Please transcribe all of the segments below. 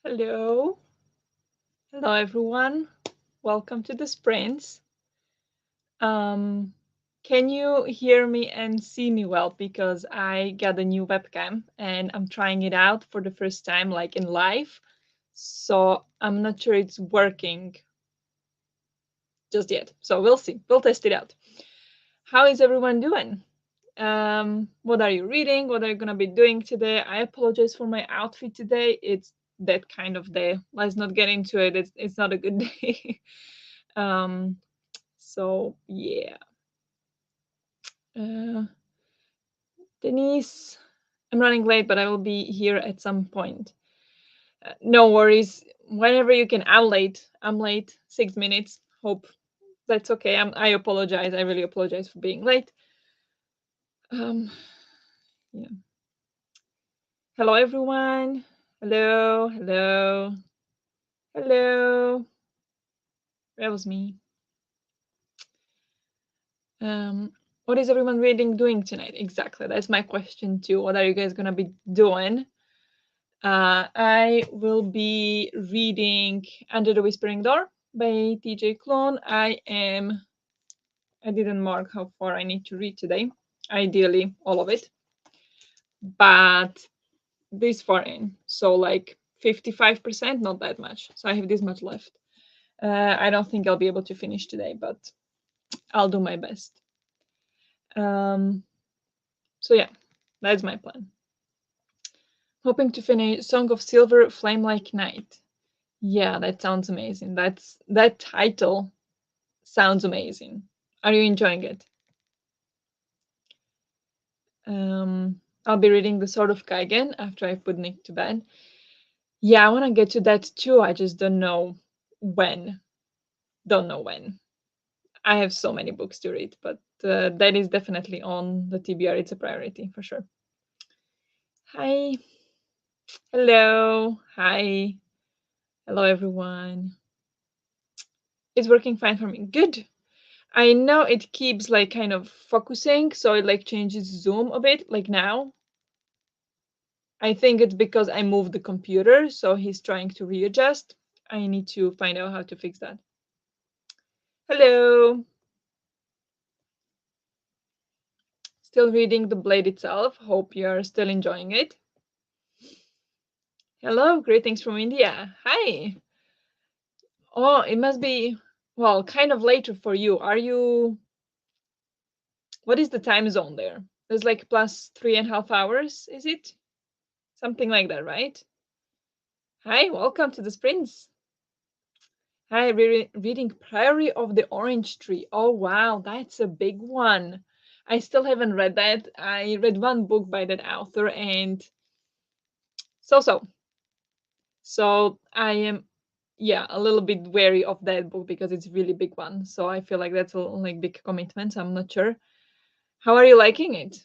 Hello. Hello, everyone. Welcome to the sprints. Can you hear me and see me well? Because I got a new webcam and I'm trying it out for the first time, like in live. So I'm not sure it's working just yet. So we'll see. We'll test it out. How is everyone doing? What are you reading? What are you going to be doing today? I apologize for my outfit today. It's that kind of day. Let's not get into it. It's not a good day. So yeah. Denise, I'm running late, but I will be here at some point. No worries. Whenever you can. I'm late. I'm late. 6 minutes. Hope that's okay. I apologize. I really apologize for being late. Yeah. Hello, everyone. Hello. Hello. Hello. That was me. What is everyone reading doing tonight? Exactly. That's my question too. What are you guys gonna be doing? I will be reading Under the Whispering Door by TJ Klune. I didn't mark how far I need to read today. Ideally, all of it. But this far in. So like 55%, not that much. So I have this much left. I don't think I'll be able to finish today, but I'll do my best. So yeah, that's my plan. Hoping to finish Song of Silver, Flame Like Night. Yeah, that sounds amazing. That title sounds amazing. Are you enjoying it? I'll be reading The Sword of Kaigen after I put Nick to bed. Yeah, I want to get to that too. I just don't know when. Don't know when. I have so many books to read, but that is definitely on the TBR. It's a priority for sure. Hi. Hello. Hi. Hello, everyone. It's working fine for me. Good. I know it keeps like kind of focusing, so it like changes zoom a bit, like now. I think it's because I moved the computer, so he's trying to readjust. I need to find out how to fix that. Hello. Still reading The Blade itself. Hope you're still enjoying it. Hello, greetings from India. Hi. Oh, it must be, well, kind of later for you. Are you, what is the time zone there? There's like plus 3.5 hours, is it? Something like that, right? Hi, welcome to the sprints. Hi, reading Priory of the Orange Tree. Oh, wow, that's a big one. I still haven't read that. I read one book by that author and so. So I am, yeah, a little bit wary of that book because it's a really big one. So I feel like that's a like big commitment. So I'm not sure. How are you liking it?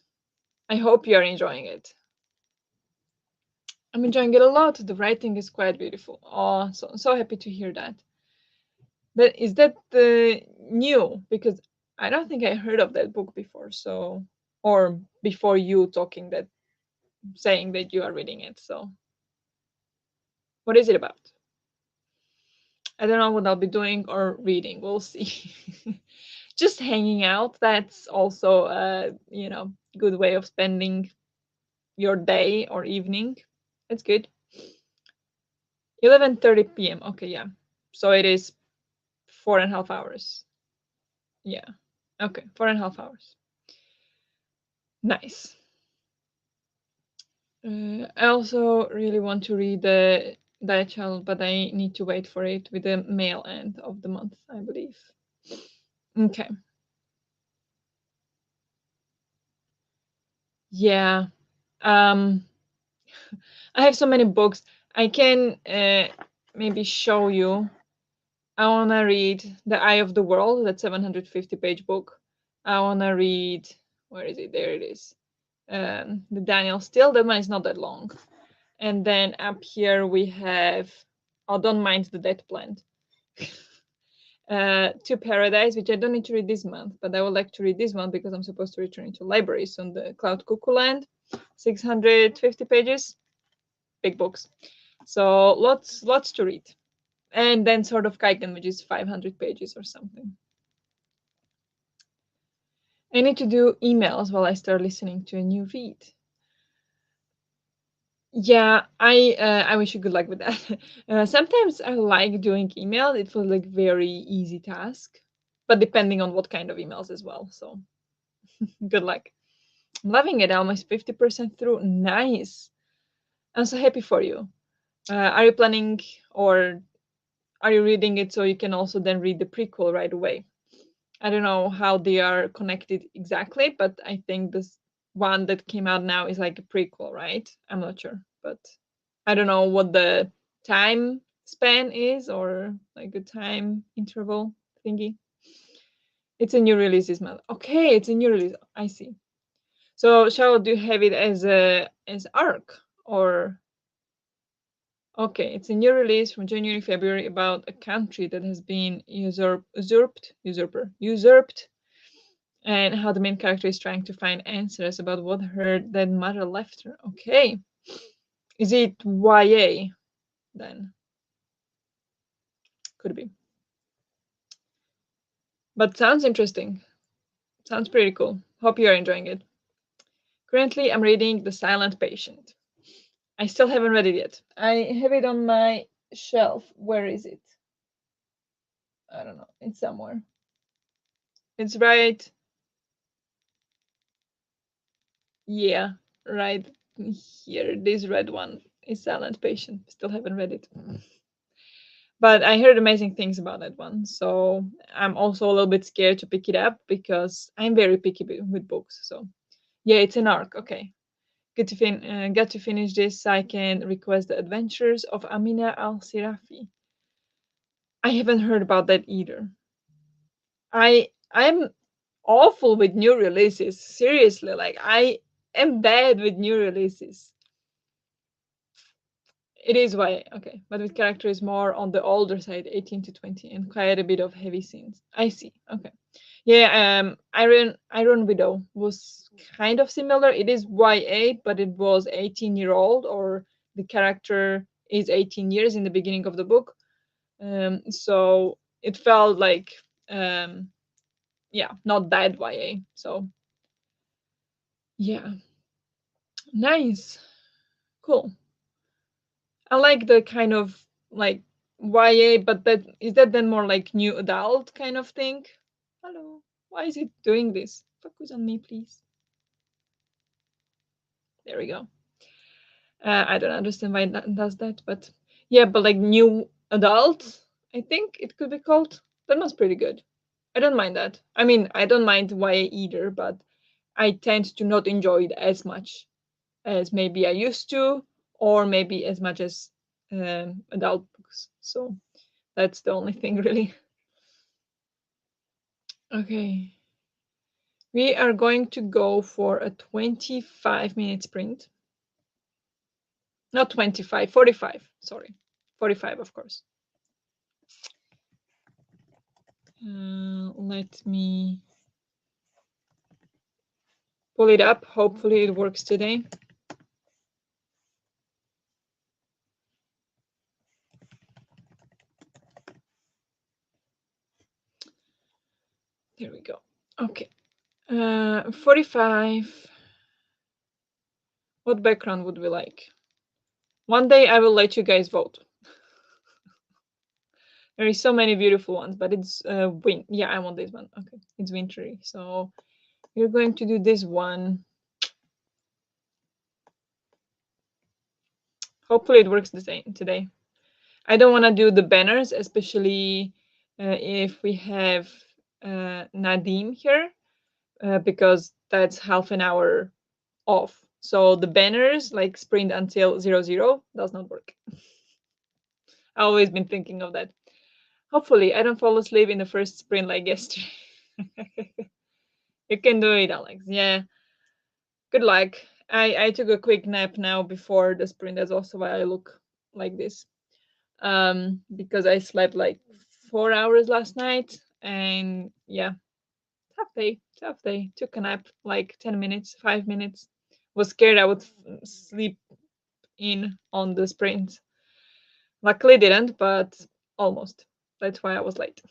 I hope you're enjoying it. I'm enjoying it a lot. The writing is quite beautiful. Oh, so happy to hear that. But is that new? Because I don't think I heard of that book before. So, or before you talking that, saying that you are reading it. So, what is it about? I don't know what I'll be doing or reading. We'll see. Just hanging out. That's also a good way of spending your day or evening. It's good. 11:30 p.m. Okay, yeah. So it is 4.5 hours. Yeah. Okay, 4.5 hours. Nice. I also really want to read the Diet Child, but I need to wait for it with the mail end of the month, I believe. Okay. Yeah. I have so many books. I can maybe show you. I want to read The Eye of the World, that 750-page book. I want to read, where is it? There it is. The Daniel Steele, that one is not that long. And then up here we have, oh, Don't Mind the Dead Plant. To Paradise, which I don't need to read this month, but I would like to read this month because I'm supposed to return to libraries on the Cloud Cuckoo Land. 650 pages, big books. So lots to read. And then sort of Kaiken, which is 500 pages or something. I need to do emails while I start listening to a new read. Yeah, I wish you good luck with that. Sometimes I like doing email. It was like very easy task, but depending on what kind of emails as well. So good luck. I'm loving it. Almost 50% through. Nice. I'm so happy for you. Are you planning, or are you reading it so you can also then read the prequel right away? I don't know how they are connected exactly, but I think this one that came out now is like a prequel, right? I'm not sure, but I don't know what the time span is, or like a time interval thingy. It's a new release this month. Okay, it's a new release. I see. So shall do you have it as arc, or okay? It's a new release from January February about a country that has been usurped, and how the main character is trying to find answers about what her dead mother left her. Okay, is it YA then? Could be, but sounds interesting. Sounds pretty cool. Hope you're enjoying it. Currently, I'm reading The Silent Patient. I still haven't read it yet. I have it on my shelf. Where is it? I don't know. It's somewhere. It's right. Yeah, right here. This red one is Silent Patient. Still haven't read it. But I heard amazing things about that one. So I'm also a little bit scared to pick it up because I'm very picky with books. So yeah, it's an arc. Okay. Good to get to finish this. I can request the Adventures of Amina al-Sirafi. I haven't heard about that either. I'm awful with new releases. Seriously, like I am bad with new releases. It is why okay, but with characters more on the older side, 18 to 20, and quite a bit of heavy scenes. I see. Okay. Yeah, Iron Widow was kind of similar. It is YA, but it was 18-year-old, or the character is 18 years in the beginning of the book. So it felt like yeah, not that YA. So yeah, nice, cool. I like the kind of like YA, but that is that then more like new adult kind of thing. Hello, why is it doing this? Focus on me, please. There we go. I don't understand why it does that, but yeah, but like new adult, I think it could be called. That was pretty good. I don't mind that. I mean, I don't mind YA either, but I tend to not enjoy it as much as maybe I used to, or maybe as much as adult books. So that's the only thing, really. Okay. We are going to go for a 25-minute sprint. Not 25, 45. Sorry. 45, of course. Let me pull it up. Hopefully it works today. There we go. Okay. 45. What background would we like? One day I will let you guys vote. There is so many beautiful ones, but it's yeah, I want this one. Okay, it's wintry. So we're going to do this one. Hopefully it works the same today. I don't want to do the banners, especially if we have Nadim here, because that's half an hour off. So the banners, like sprint until 00, does not work. I've always been thinking of that. Hopefully, I don't fall asleep in the first sprint like yesterday. You can do it, Alex. Yeah. Good luck. I took a quick nap now before the sprint. That's also why I look like this. Because I slept like 4 hours last night, and yeah, tough day. Took a nap like 10 minutes, 5 minutes. Was scared I would sleep in on the sprint. Luckily didn't, but almost. That's why I was late.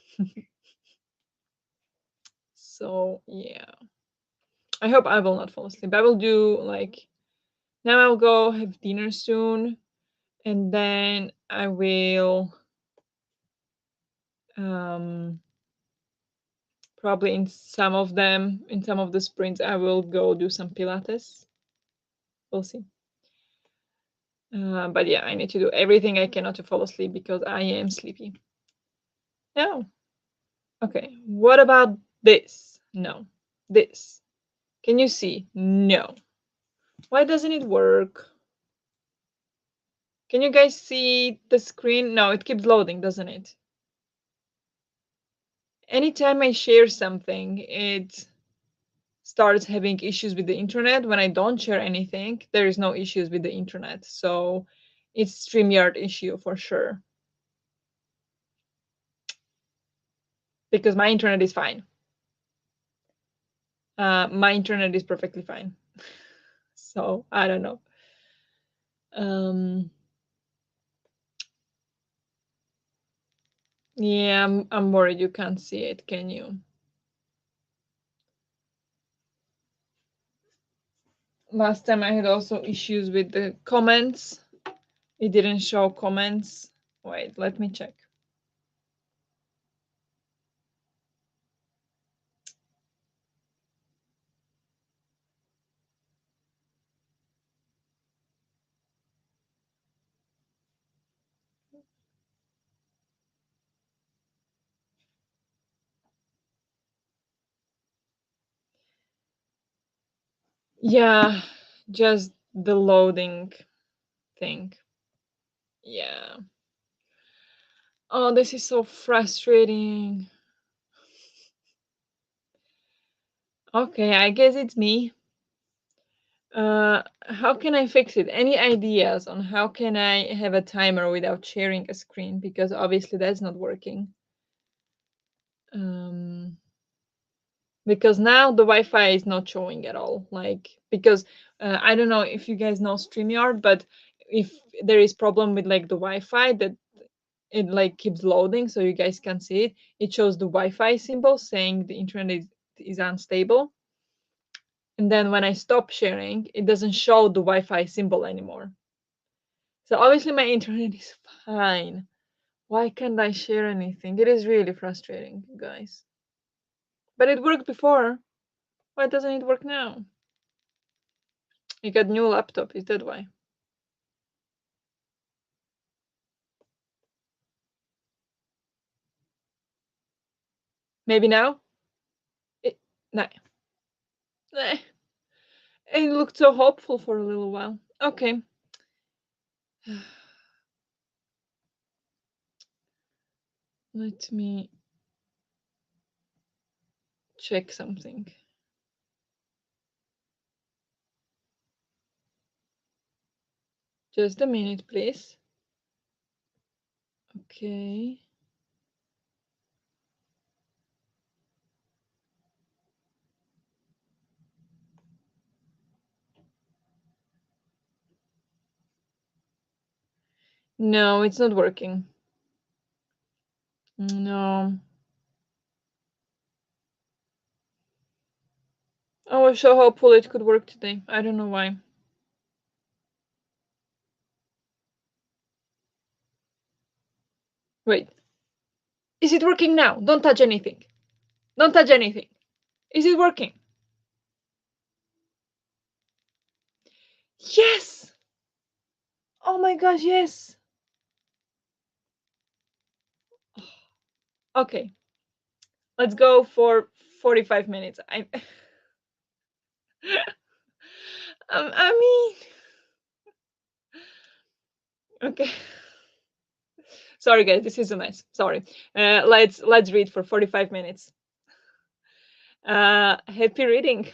So yeah, I hope I will not fall asleep. I will do like now. I'll go have dinner soon, and then I will um probably in some of the sprints I will go do some Pilates. We'll see. But yeah, I need to do everything I can not to fall asleep because I am sleepy. No. Okay. What about this? No. This. Can you see? No. Why doesn't it work? Can you guys see the screen? No, it keeps loading, doesn't it? Anytime I share something, it starts having issues with the internet. When I don't share anything, there is no issues with the internet. So it's StreamYard issue for sure. Because my internet is fine. My internet is perfectly fine. So I don't know. Yeah, I'm worried you can't see it, can you? Last time I had also issues with the comments. It didn't show comments. Wait, let me check. Yeah, just the loading thing. Yeah. Oh, this is so frustrating. Okay, I guess it's me. How can I fix it? Any ideas on how can I have a timer without sharing a screen? Because obviously that's not working. Because now the Wi-Fi is not showing at all. Like because I don't know if you guys know StreamYard, but if there is problem with like the Wi-Fi that it like keeps loading, so you guys can see it. It shows the Wi-Fi symbol saying the internet is unstable. And then when I stop sharing, it doesn't show the Wi-Fi symbol anymore. So obviously my internet is fine. Why can't I share anything? It is really frustrating, guys. But it worked before. Why doesn't it work now? You got new laptop, is that why? Maybe now? No. It looked so hopeful for a little while. Okay. Let me check something. Just a minute, please. Okay. No, it's not working. No. I was so hopeful it could work today. I don't know why. Wait. Is it working now? Don't touch anything. Don't touch anything. Is it working? Yes! Oh my gosh, yes! Okay. Let's go for 45 minutes. I mean... Okay. Sorry guys, this is a mess. Sorry. Let's read for 45 minutes. Happy reading.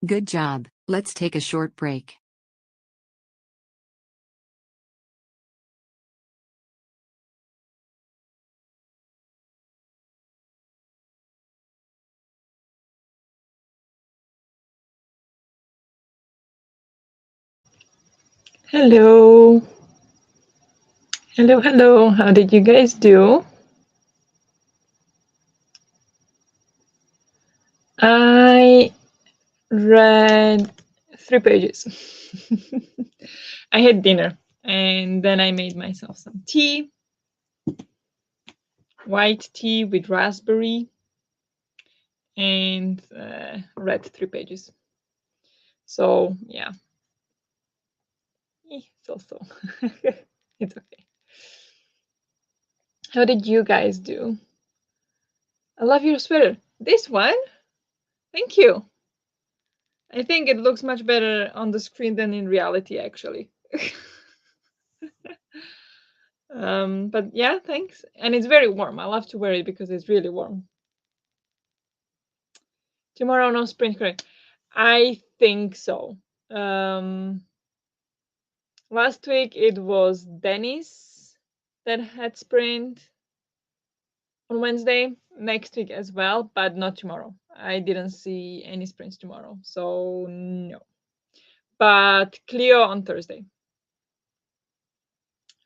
Good job. Let's take a short break. Hello. Hello, hello. How did you guys do? I read 3 pages. I had dinner and then I made myself some tea, white tea with raspberry, and read 3 pages. So, yeah. So. It's okay. How did you guys do? I love your sweater. This one? Thank you. I think it looks much better on the screen than in reality, actually. But yeah, thanks. And it's very warm. I love to wear it because it's really warm. Tomorrow, no sprint, correct? I think so. Last week it was Dennis that had sprint on Wednesday. Next week as well, but not tomorrow. I didn't see any sprints tomorrow, so no. But Cleo on Thursday.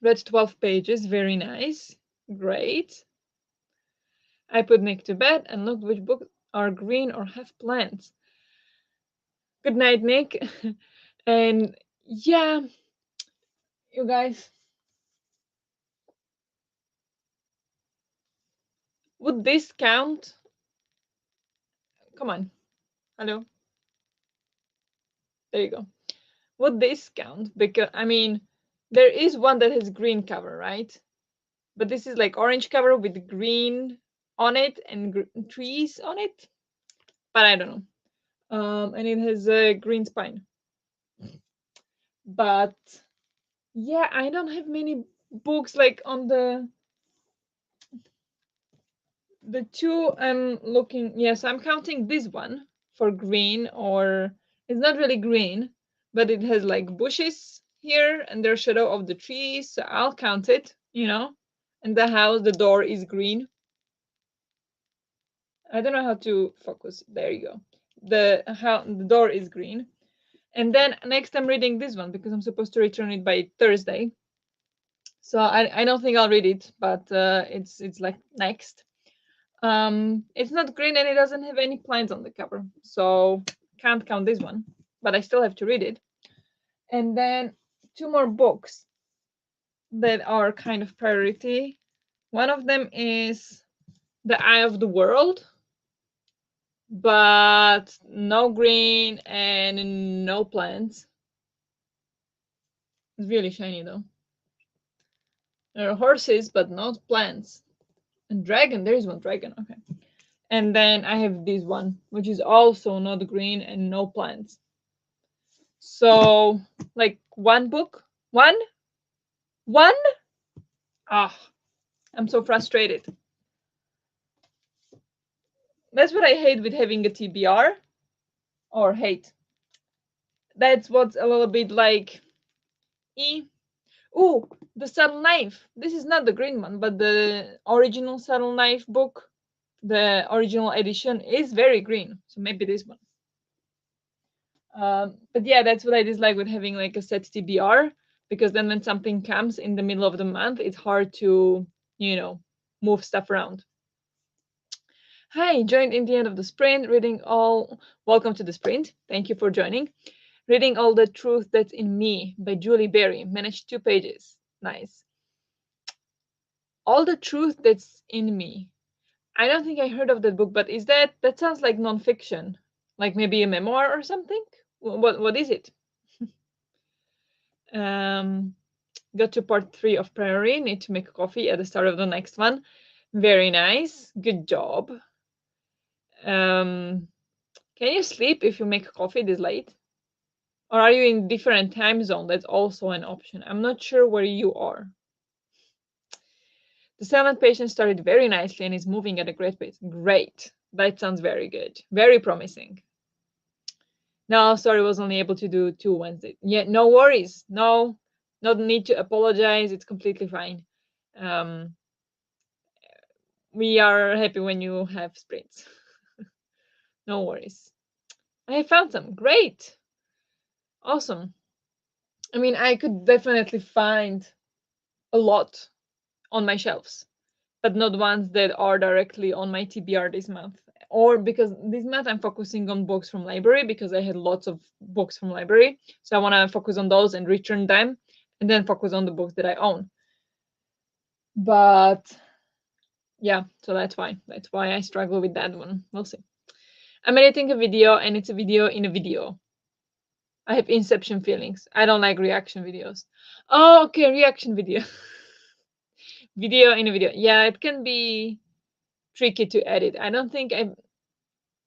Read 12 pages, very nice, great. I put Nick to bed and looked which books are green or have plants. Good night, Nick. And yeah, you guys, would this count? Come on. Hello. There you go. Would this count? Because I mean, there is one that has green cover, right? But this is like orange cover with green on it and trees on it. But I don't know. And it has a green spine. But yeah, I don't have many books like on the two I'm looking. Yes, I'm counting this one for green, or it's not really green, but it has like bushes here and there's shadow of the trees, so I'll count it, and the house, the door is green. I don't know how to focus. There you go. The door is green. And then next I'm reading this one because I'm supposed to return it by Thursday. So I don't think I'll read it, but it's like next. It's not green and it doesn't have any plants on the cover, so can't count this one, but I still have to read it. And then 2 more books that are kind of priority. One of them is The Eye of the World, but no green and no plants. It's really shiny though. There are horses, but not plants. And dragon, there is one dragon, okay. And then I have this one, which is also not green and no plants. So, like one book, one. Ah, I'm so frustrated. That's what I hate with having a TBR, or hate. That's what's a little bit like. Ooh, the Subtle Knife. This is not the green one, but the original Subtle Knife book, the original edition, is very green. So maybe this one. But yeah, that's what I dislike with having like a set TBR, because then when something comes in the middle of the month, it's hard to, move stuff around. Hi, joined in the end of the sprint, reading all. Welcome to the sprint. Thank you for joining. Reading All the Truth That's in Me by Julie Berry. Managed 2 pages. Nice. All the Truth That's in Me. I don't think I heard of that book, but that sounds like nonfiction, like maybe a memoir or something? What is it? Got to part 3 of Prairie. Need to make coffee at the start of the next one. Very nice. Good job. Can you sleep if you make coffee this late? Or are you in different time zone? That's also an option. I'm not sure where you are. The 7th patient started very nicely and is moving at a great pace. Great. That sounds very good. Very promising. No, sorry, was only able to do 2 Wednesdays. Yeah, no worries. No, no need to apologize. It's completely fine. Um, we are happy when you have sprints. No worries. I found some. Great. Awesome. I mean, I could definitely find a lot on my shelves, but not ones that are directly on my TBR this month. Or because this month I'm focusing on books from library because I had lots of books from library. So I want to focus on those and return them and then focus on the books that I own. But yeah, so that's why. That's why I struggle with that one. We'll see. I'm editing a video and it's a video in a video. I have inception feelings. I don't like reaction videos. Oh, okay, reaction video. Video in a video. Yeah, it can be tricky to edit. I don't think I've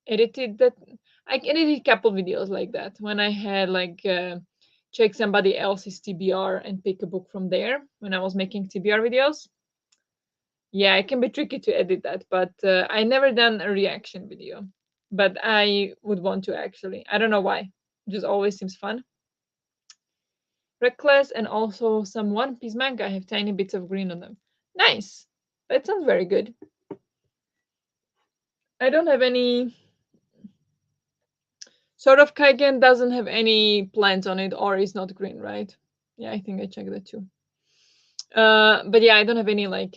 edited that. I edited a couple videos like that when I had like check somebody else's TBR and pick a book from there when I was making TBR videos. Yeah, it can be tricky to edit that, but I never done a reaction video. But I would want to actually. I don't know why. It just always seems fun. Reckless and also some One Piece manga have tiny bits of green on them. Nice. That sounds very good. I don't have any. Sort of Kaigen doesn't have any plants on it or is not green, right? Yeah, I think I checked that too. But yeah, I don't have any like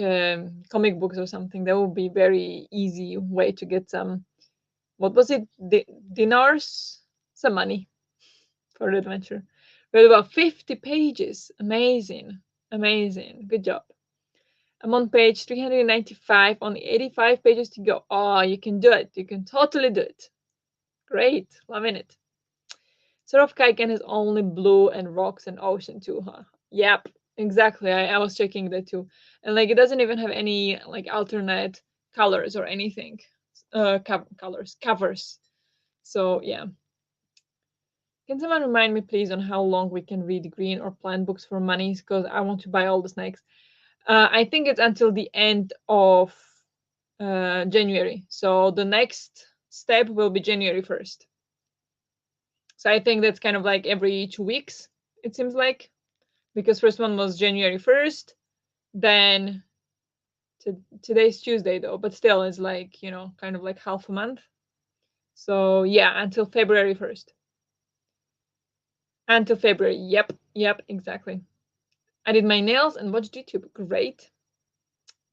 comic books or something. That would be very easy way to get some. What was it? Dinars, some money for the adventure. Read about 50 pages. Amazing, amazing. Good job. I'm on page 395. Only 85 pages to go. Oh, you can do it. You can totally do it. Great, loving it. Sort of Kaiken is only blue and rocks and ocean too, huh? Yep, exactly. I was checking that too. And like it doesn't even have any like alternate colors or anything. Colors, covers. So yeah. Can someone remind me please on how long we can read green or plant books for money? Because I want to buy all the snacks. I think it's until the end of January. So the next step will be January 1st. So I think that's kind of like every 2 weeks, it seems like. Because first one was January 1st, then today's Tuesday though, but still it's like, kind of like half a month. So yeah, until February 1st. Until February. Yep, exactly. I did my nails and watched YouTube. Great.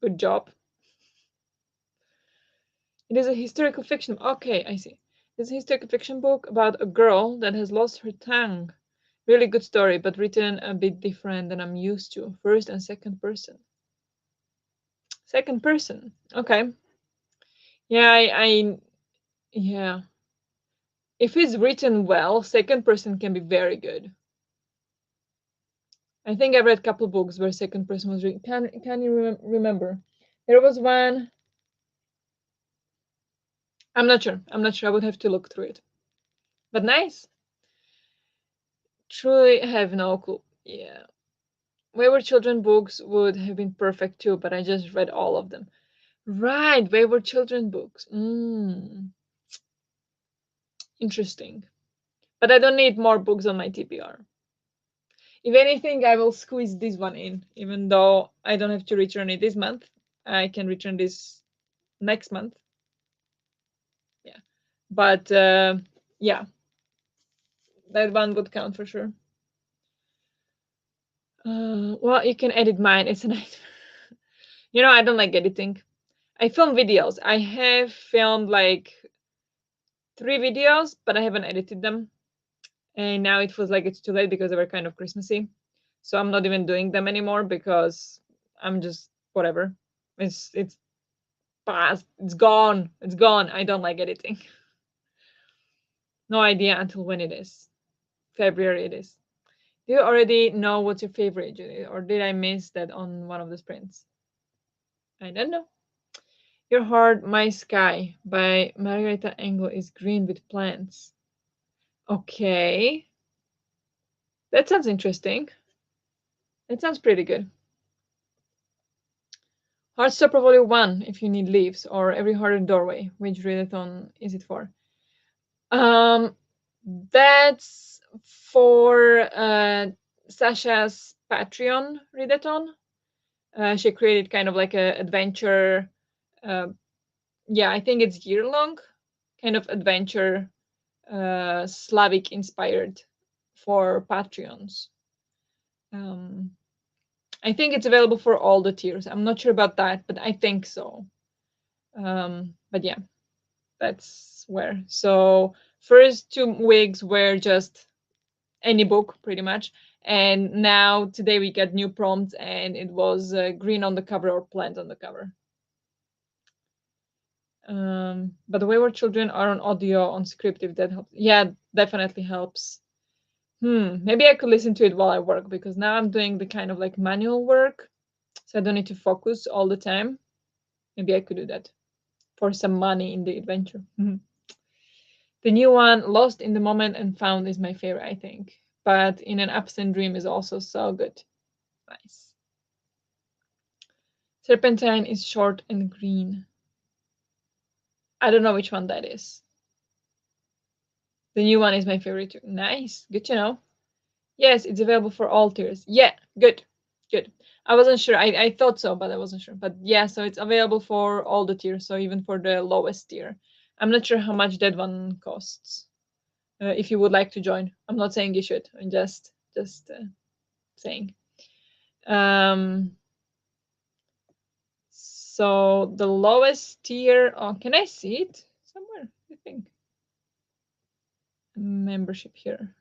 Good job. It is a historical fiction. Okay, I see. It's a historical fiction book about a girl that has lost her tongue. Really good story, but written a bit different than I'm used to. First and second person. Second person. Okay. Yeah, yeah. If it's written well, second person can be very good. I think I read a couple books where second person was written. Can you remember? There was one. I'm not sure. I'm not sure. I would have to look through it. But nice. Truly have no clue. Yeah. Wayward Children books would have been perfect too, but I just read all of them. Right, Wayward Children books. Interesting. But I don't need more books on my TBR. If anything, I will squeeze this one in, even though I don't have to return it this month. I can return this next month. Yeah. But yeah, that one would count for sure. Well, you can edit mine. It's a nightmare. I don't like editing. I film videos. I have filmed like 3 videos, but I haven't edited them. And now it feels like it's too late because they were kind of Christmassy. So I'm not even doing them anymore because I'm just whatever. It's past. It's gone. It's gone. I don't like editing. No idea until when it is. February it is. Do you already know what's your favorite, Judith? Or did I miss that on one of the sprints? I don't know. Your Heart, My Sky by Margareta Engel is green with plants. Okay. That sounds interesting. That sounds pretty good. Heartstopper Volume 1 if you need leaves, or Every Heart in Doorway. Which readathon is it for? That's for Sasha's Patreon readathon. She created kind of like a adventure. Uh, yeah, I think it's year long, kind of adventure, Slavic inspired for Patreons. Um, I think it's available for all the tiers. I'm not sure about that, but I think so. But yeah, that's where. So first 2 weeks were just any book pretty much, and now today we get new prompts, and it was green on the cover or plant on the cover. But the Wayward Children are on audio, on script, if that helps. Yeah, definitely helps. Maybe I could listen to it while I work, because now I'm doing the kind of like manual work, so I don't need to focus all the time. Maybe I could do that for some money in the adventure. The new one, Lost in the Moment and Found, is my favorite, I think. But In an Absent Dream is also so good. Nice. Serpentine is short and green. I don't know which one that is. The new one is my favorite too. Nice. Good to know. Yes, it's available for all tiers. Yeah, good. Good. I wasn't sure. I thought so, but I wasn't sure. But yeah, so it's available for all the tiers, so even for the lowest tier. I'm not sure how much that one costs. If you would like to join, I'm not saying you should. I'm just saying. So the lowest tier. Oh, can I see it somewhere? I think membership here.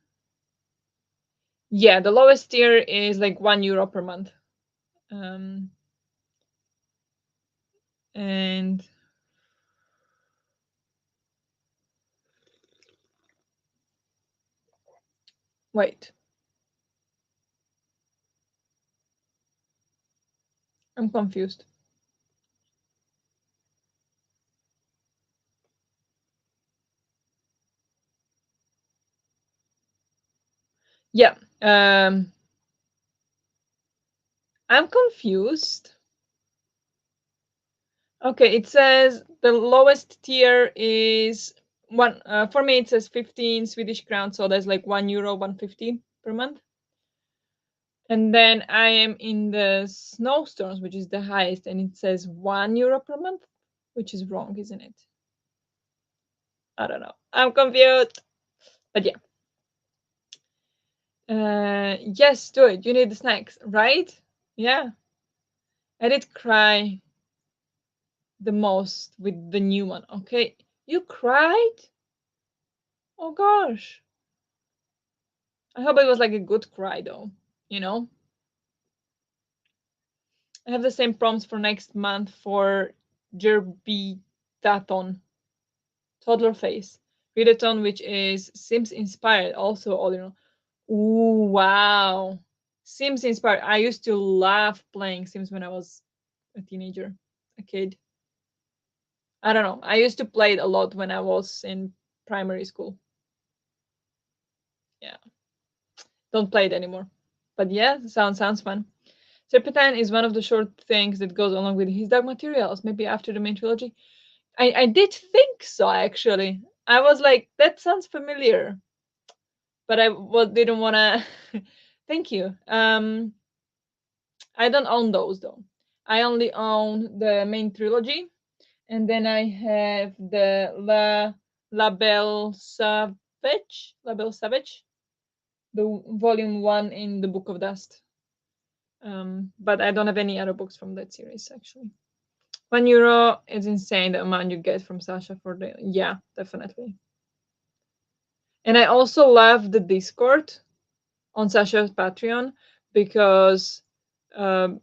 Yeah, the lowest tier is like €1 per month. And wait, I'm confused. Yeah, I'm confused. Okay, it says the lowest tier is one. For me, it says 15 Swedish crowns, so that's like €1, 150 per month. And then I am in the snowstorms, which is the highest, and it says €1 per month, which is wrong, isn't it? I don't know. I'm confused. But yeah. Yes, do it. You need the snacks, right? Yeah. I did cry the most with the new one. Okay. You cried? Oh gosh. I hope it was like a good cry though, you know? I have the same prompts for next month for Readathon, toddler face. Readathon, which is Sims inspired, also all in all. Ooh, wow. Sims inspired. I used to love playing Sims when I was a teenager, a kid. I don't know. I used to play it a lot when I was in primary school. Yeah. Don't play it anymore. But yeah, sounds fun. Serpentine is one of the short things that goes along with his dark materials, maybe after the main trilogy. I did think so, actually. I was like, that sounds familiar. But I didn't want to. Thank you. I don't own those, though. I only own the main trilogy. And then I have the La Belle Savage. La Belle Savage. The volume 1 in the Book of Dust. But I don't have any other books from that series, actually. €1 is insane, the amount you get from Sasha for the. Yeah, definitely. And I also love the Discord on Sasha's Patreon, because um,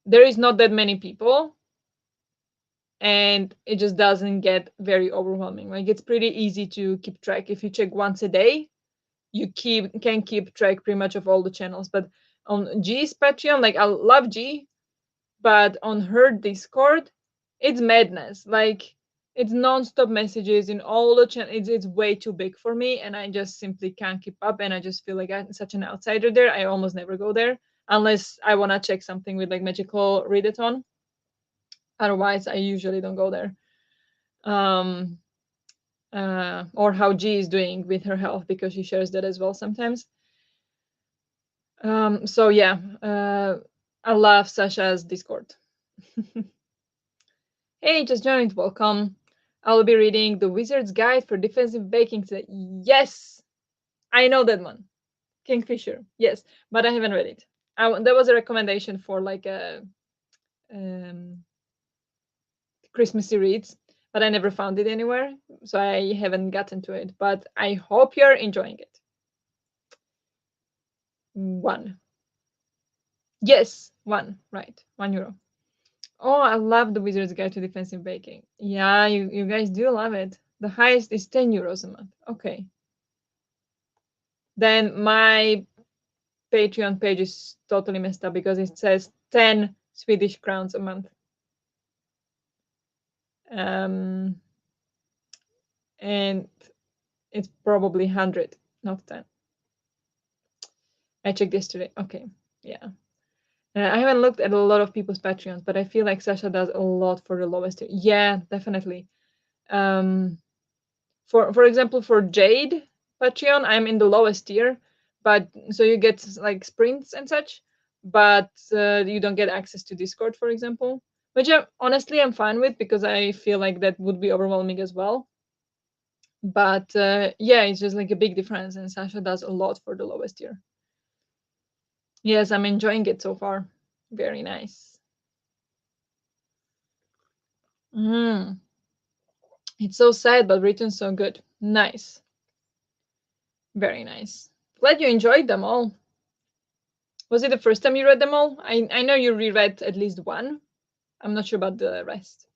there is not that many people, and it just doesn't get very overwhelming. Like, it's pretty easy to keep track. If you check once a day, you can keep track pretty much of all the channels. But on G's Patreon, like, I love G, but on her Discord, it's madness. Like, it's non-stop messages in all the channels. It's way too big for me, and I just simply can't keep up. And I just feel like I'm such an outsider there. I almost never go there unless I want to check something with like magical readathon. Otherwise, I usually don't go there. Um, or how G is doing with her health, because she shares that as well sometimes. So yeah, I love Sasha's Discord. Hey, just joined. Welcome. I'll be reading The Wizard's Guide for Defensive Baking today. Yes, I know that one. Kingfisher. Yes, but I haven't read it. There was a recommendation for like a um, Christmassy reads, but I never found it anywhere, so I haven't gotten to it. But I hope you're enjoying it. One. Yes, one. Right. €1. Oh, I love the Wizard's Guide to Defensive Baking. Yeah, you guys do love it. The highest is €10 a month. Okay. Then my Patreon page is totally messed up because it says 10 Swedish crowns a month. And it's probably 100, not 10. I checked yesterday. Okay, yeah. I haven't looked at a lot of people's Patreons, but I feel like Sasha does a lot for the lowest tier. Yeah, definitely. For example, for Jade Patreon, I'm in the lowest tier, but so you get like sprints and such, but you don't get access to Discord, for example, which honestly I'm fine with because I feel like that would be overwhelming as well. But yeah, it's just like a big difference, and Sasha does a lot for the lowest tier. Yes, I'm enjoying it so far. Very nice. It's so sad, but written so good. Nice. Very nice. Glad you enjoyed them all. Was it the first time you read them all? I know you reread at least one. I'm not sure about the rest.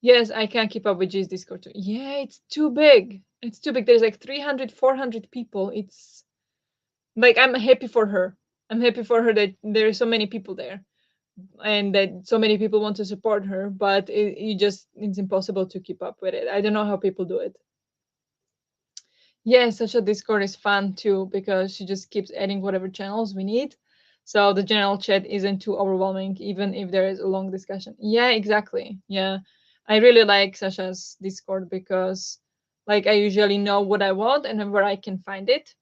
Yes, I can't keep up with G's Discord too. Yeah, it's too big. It's too big. There's like 300, 400 people. It's like, I'm happy for her. I'm happy for her that there are so many people there and that so many people want to support her, but it's impossible to keep up with it. I don't know how people do it. Yeah, Sasha Discord is fun too because she just keeps adding whatever channels we need. So the general chat isn't too overwhelming, even if there is a long discussion. Yeah, exactly. Yeah. I really like Sasha's Discord because like I usually know what I want and where I can find it.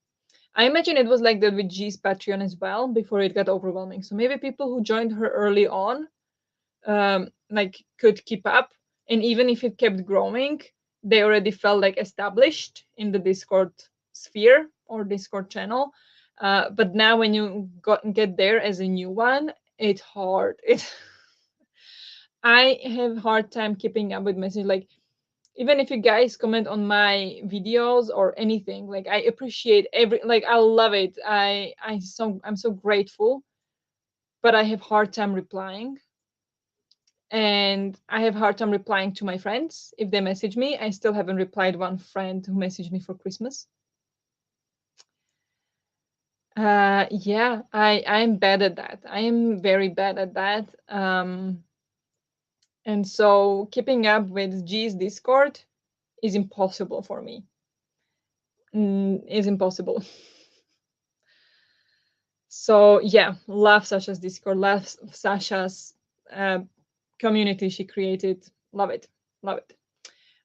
I imagine it was like that with G's Patreon as well before it got overwhelming. So maybe people who joined her early on like could keep up, and even if it kept growing, they already felt like established in the Discord sphere or Discord channel. But now when you get there as a new one, it's hard. I have hard time keeping up with messages. Like even if you guys comment on my videos or anything, like I appreciate like I love it. I'm so grateful, but I have hard time replying, and I have hard time replying to my friends if they message me. I still haven't replied one friend who messaged me for Christmas. Yeah, I'm bad at that. I am very bad at that. And so keeping up with G's Discord is impossible for me. Is impossible. So yeah, love Sasha's Discord, love Sasha's community she created. Love it, love it.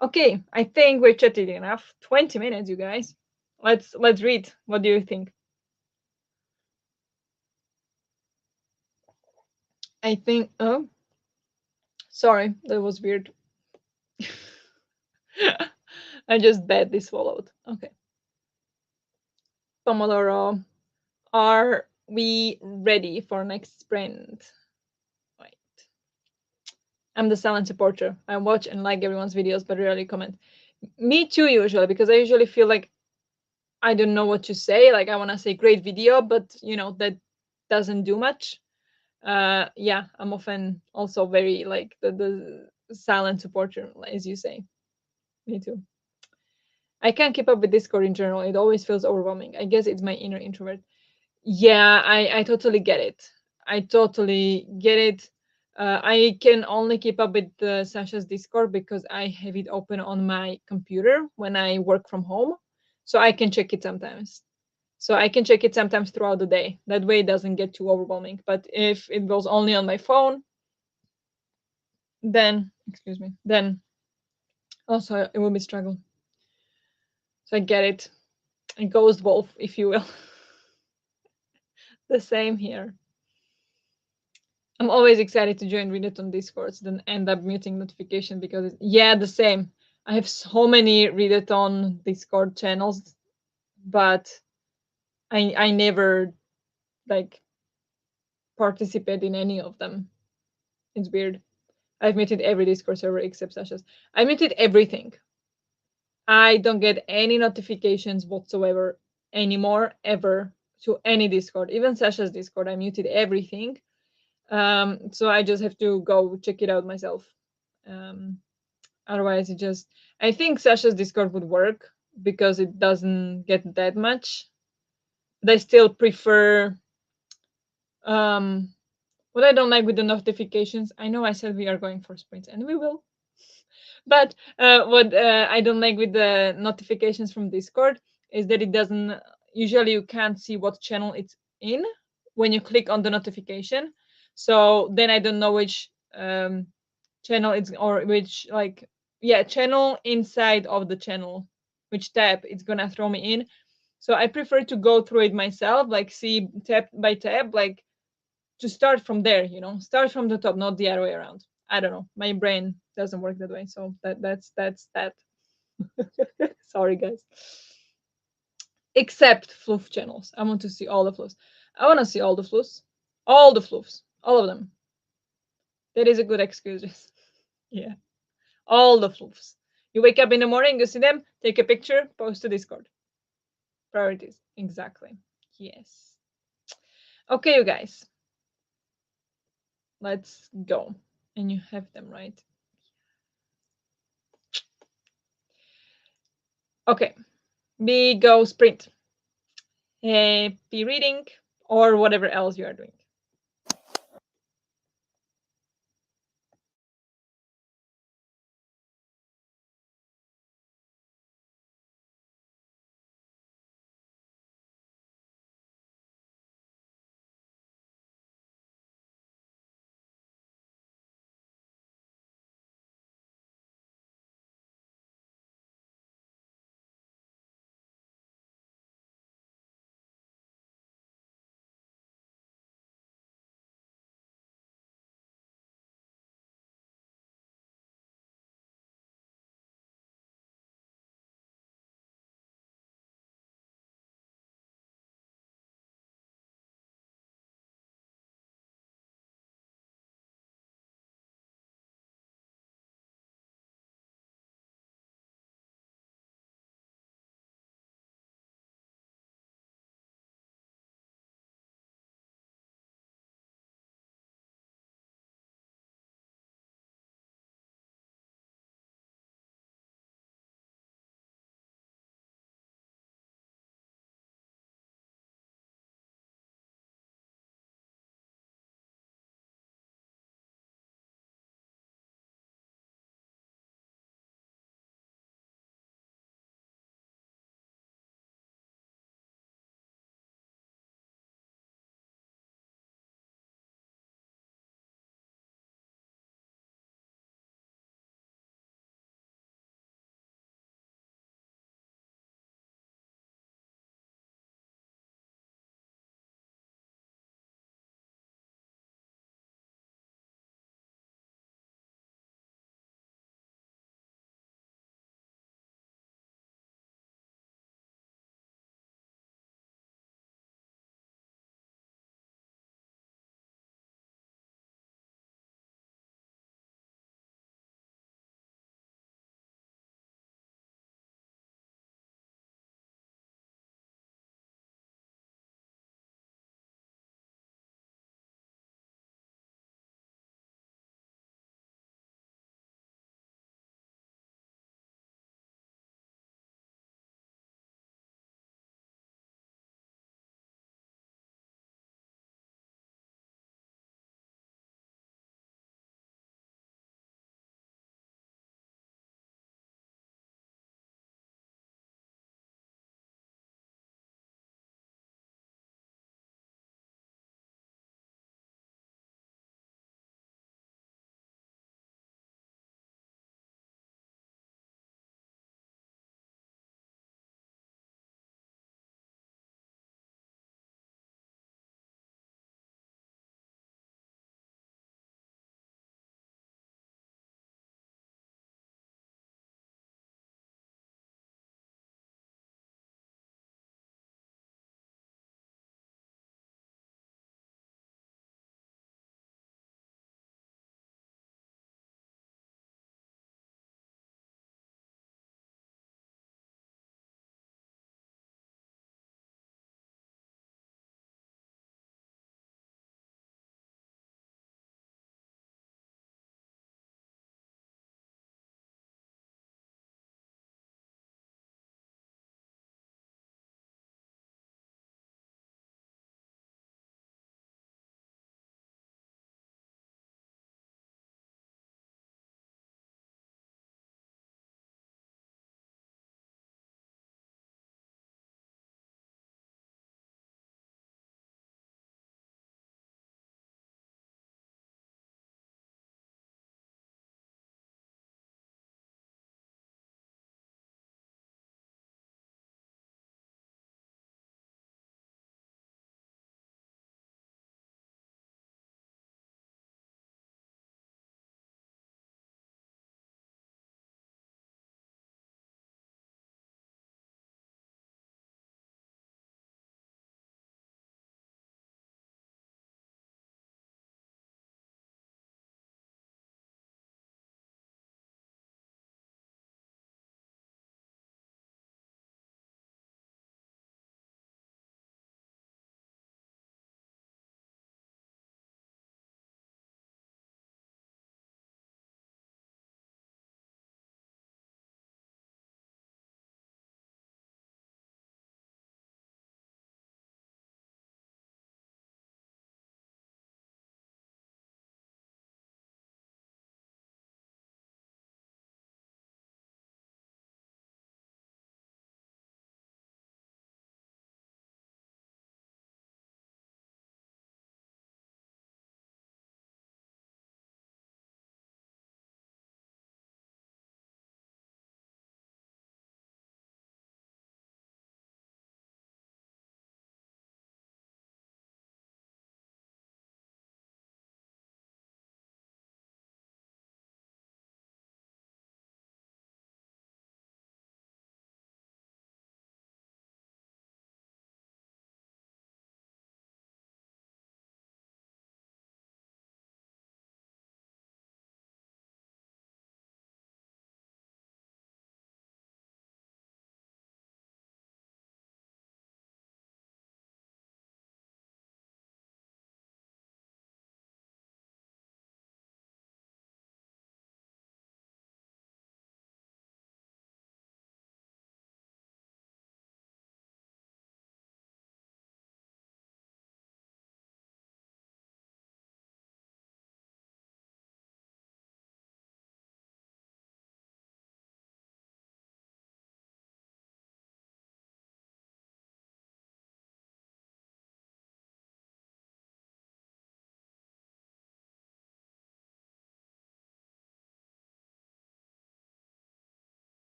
Okay, I think we're chatted enough. 20 minutes, you guys. Let's read. What do you think? I think. Oh, sorry, that was weird. I just badly swallowed. Okay. Pomodoro, are we ready for next sprint? Wait. I'm the silent supporter. I watch and like everyone's videos, but rarely comment. Me too, usually, because I usually feel like I don't know what to say. Like I want to say great video, but that doesn't do much. Yeah, I'm often also very like the silent supporter, as you say. Me too. I can't keep up with Discord in general. It always feels overwhelming. I guess it's my inner introvert. Yeah, I totally get it. I totally get it. I can only keep up with Sasha's Discord because I have it open on my computer when I work from home, so I can check it sometimes. So I can check it sometimes throughout the day. That way it doesn't get too overwhelming. But if it goes only on my phone, then excuse me, then Also, it will be struggle. So I get it. A ghost wolf, if you will. The same here. I'm always excited to join Readathon Discords, then end up muting notification because yeah, the same. I have so many Readathon Discord channels, but I never like participate in any of them. It's weird. I've muted every Discord server except Sasha's. I muted everything. I don't get any notifications whatsoever anymore, ever, to any Discord. Even Sasha's Discord, I muted everything. So I just have to go check it out myself. Um, Otherwise, I think Sasha's Discord would work because it doesn't get that much. But I still prefer. What I don't like with the notifications, I know I said we are going for sprints, and we will. But what I don't like with the notifications from Discord is that it doesn't. Usually, you can't see what channel it's in when you click on the notification. So then I don't know which channel it's, or which, like, yeah, channel inside of the channel, which tab it's gonna throw me in. So I prefer to go through it myself, like see tab by tab, like to start from there, start from the top, not the other way around. I don't know, my brain doesn't work that way, so that's that. Sorry, guys. Except floof channels, I want to see all the floofs. I want to see all the floofs, all of them. That is a good excuse. Yeah, all the floofs. You wake up in the morning, you see them, take a picture, post to Discord. Priorities, exactly. Yes. Okay, you guys, let's go. And you have them, right? Okay, we go sprint. Happy reading, or whatever else you are doing.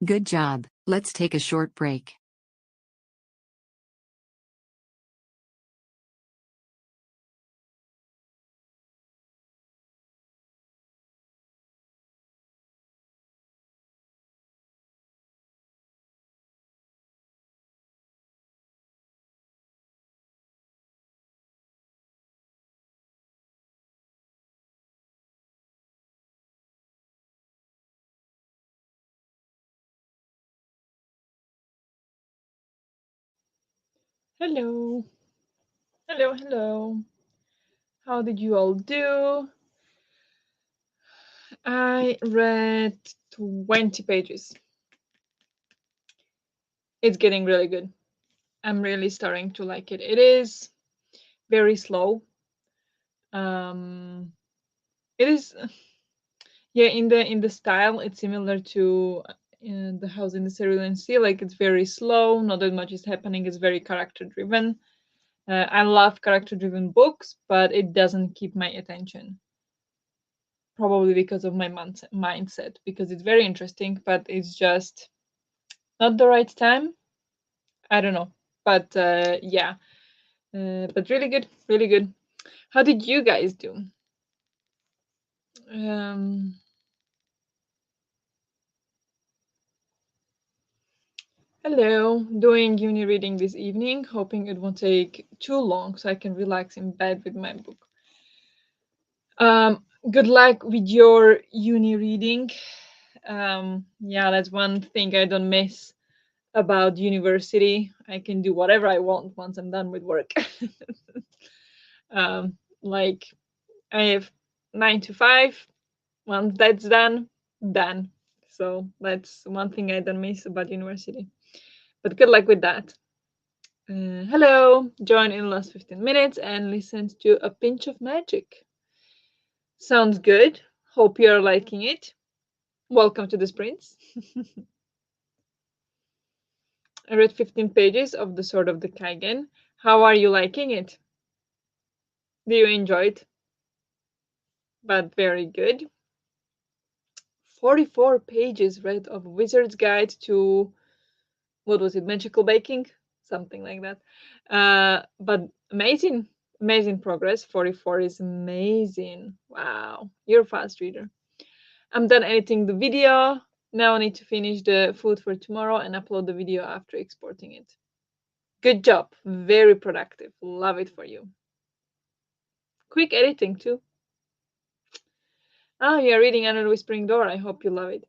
Good job. Let's take a short break. Hello. Hello, hello. How did you all do? I read 20 pages. It's getting really good. I'm really starting to like it. It is very slow. Um, it is, yeah, in the style, it's similar to The House in the Cerulean Sea. Like it's very slow. Not that much is happening. It's very character driven. I love character driven books, but it doesn't keep my attention. Probably because of my mindset, because it's very interesting, but it's just not the right time. I don't know, but yeah, but really good, really good. How did you guys do? Um, Hello, doing uni reading this evening, hoping it won't take too long so I can relax in bed with my book. Good luck with your uni reading. Yeah, that's one thing I don't miss about university. I can do whatever I want once I'm done with work. Like I have 9 to 5. Once that's done, done. So that's one thing I don't miss about university. But good luck with that. Hello, join in the last 15 minutes and listen to A Pinch of Magic. Sounds good. Hope you're liking it. Welcome to the sprints. I read 15 pages of The Sword of the Kaigen. How are you liking it? Do you enjoy it? But very good. 44 pages read of Wizard's Guide to, what was it, magical baking? Something like that. But amazing, amazing progress. 44 is amazing. Wow, you're a fast reader. I'm done editing the video. Now I need to finish the food for tomorrow and upload the video after exporting it. Good job. Very productive. Love it for you. Quick editing too. Ah, you're reading Under the Whispering Door. I hope you love it.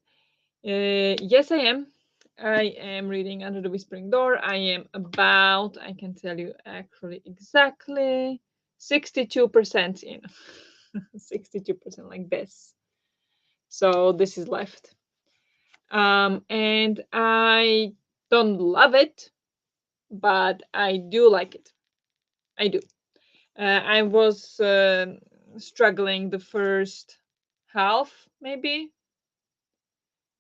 Yes, I am. I am reading Under the Whispering Door. I am about, I can tell you actually exactly, 62% in. 62% like this. So this is left. And I don't love it, but I do like it. I do. I was struggling the first half, maybe.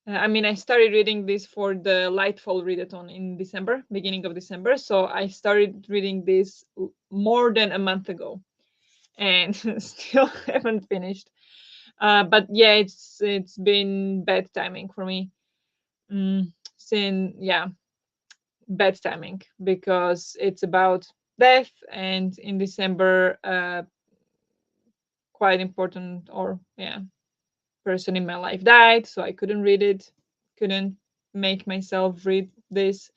I mean, I started reading this for the Lightfall Readathon in December, beginning of December. So I started reading this more than a month ago, and still haven't finished. But yeah, it's been bad timing for me. Since yeah, bad timing because it's about death, and in December, quite important or yeah, person in my life died, so I couldn't read it, couldn't make myself read this.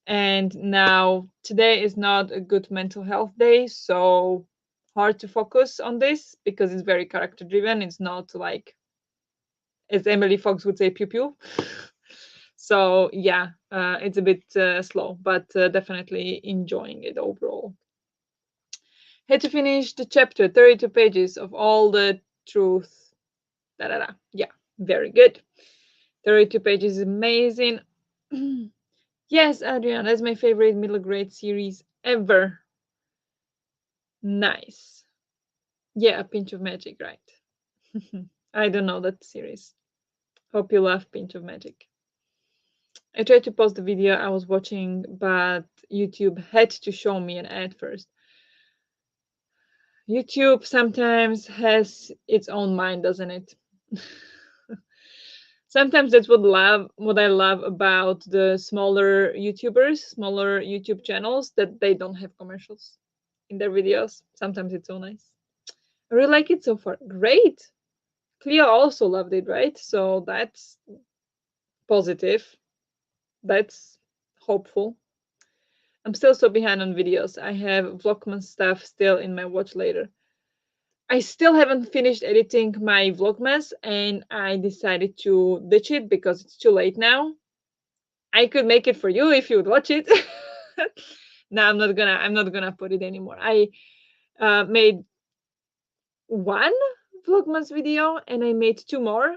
And now today is not a good mental health day, so hard to focus on this because it's very character driven. It's not like, as Emily Fox would say, pew pew. So yeah, it's a bit slow, but definitely enjoying it overall. Had to finish the chapter, 32 pages of all the truth. Da, da, da. Yeah, very good. 32 pages is amazing. Yes, Adrian, that's my favorite middle grade series ever. Nice. Yeah, A Pinch of Magic, right? I don't know that series. Hope you love Pinch of Magic. I tried to pause the video I was watching, but YouTube had to show me an ad first. YouTube sometimes has its own mind, doesn't it? Sometimes that's what I love about the smaller YouTubers, smaller YouTube channels, that they don't have commercials in their videos. Sometimes it's so nice. I really like it so far. Great. Cleo also loved it, right? So that's positive. That's hopeful. I'm still so behind on videos. I have Vlogmas stuff still in my watch later. I still haven't finished editing my Vlogmas, and I decided to ditch it because it's too late now. I could make it for you if you would watch it. No, I'm not gonna put it anymore. I made one Vlogmas video and I made two more.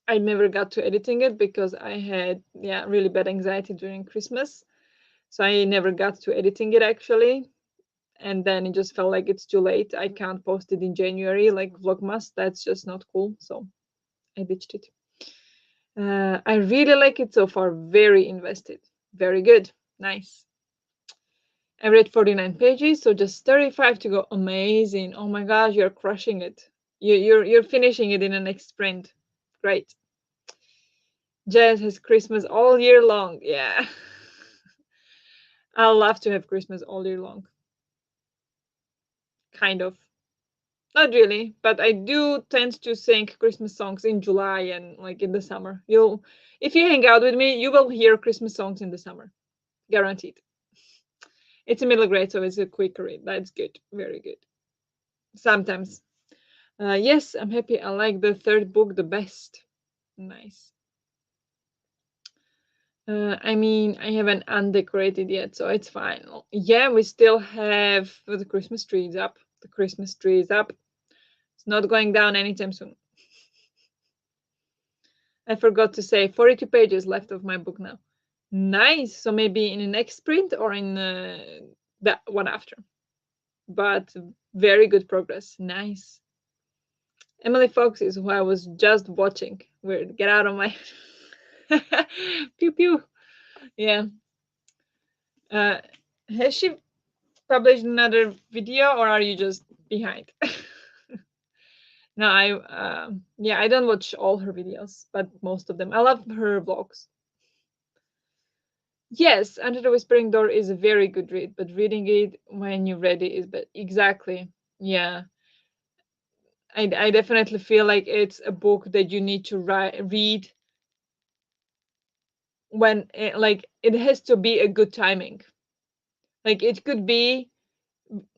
I never got to editing it because I had really bad anxiety during Christmas. So I never got to editing it actually. And then it just felt like it's too late. I can't post it in January like Vlogmas. That's just not cool. So I ditched it. I really like it so far. Very invested. Very good. Nice. I read 49 pages, so just 35 to go. Amazing. Oh my gosh, you're crushing it. You're finishing it in the next sprint. Great. Jazz has Christmas all year long. Yeah. I love to have Christmas all year long. Kind of. Not really, but I do tend to sing Christmas songs in July and like in the summer. If you hang out with me, you will hear Christmas songs in the summer. Guaranteed. It's a middle grade, so it's a quick read. That's good. Very good. Sometimes. Yes, I'm happy. I like the third book the best. Nice. I mean, I haven't undecorated yet, so it's fine. Yeah, we still have the Christmas trees up. The Christmas tree is up. It's not going down anytime soon. I forgot to say 42 pages left of my book now. Nice. So maybe in the next sprint or in the one after. But very good progress. Nice. Emily Fox is who I was just watching. Weird. Get out of my pew pew. Yeah. Has she published another video or are you just behind? No, I don't watch all her videos, but most of them. I love her vlogs. Yes, Under the Whispering Door is a very good read, but reading it when you're ready is but exactly. Yeah. I definitely feel like it's a book that you need to read when like it has to be a good timing. Like it could be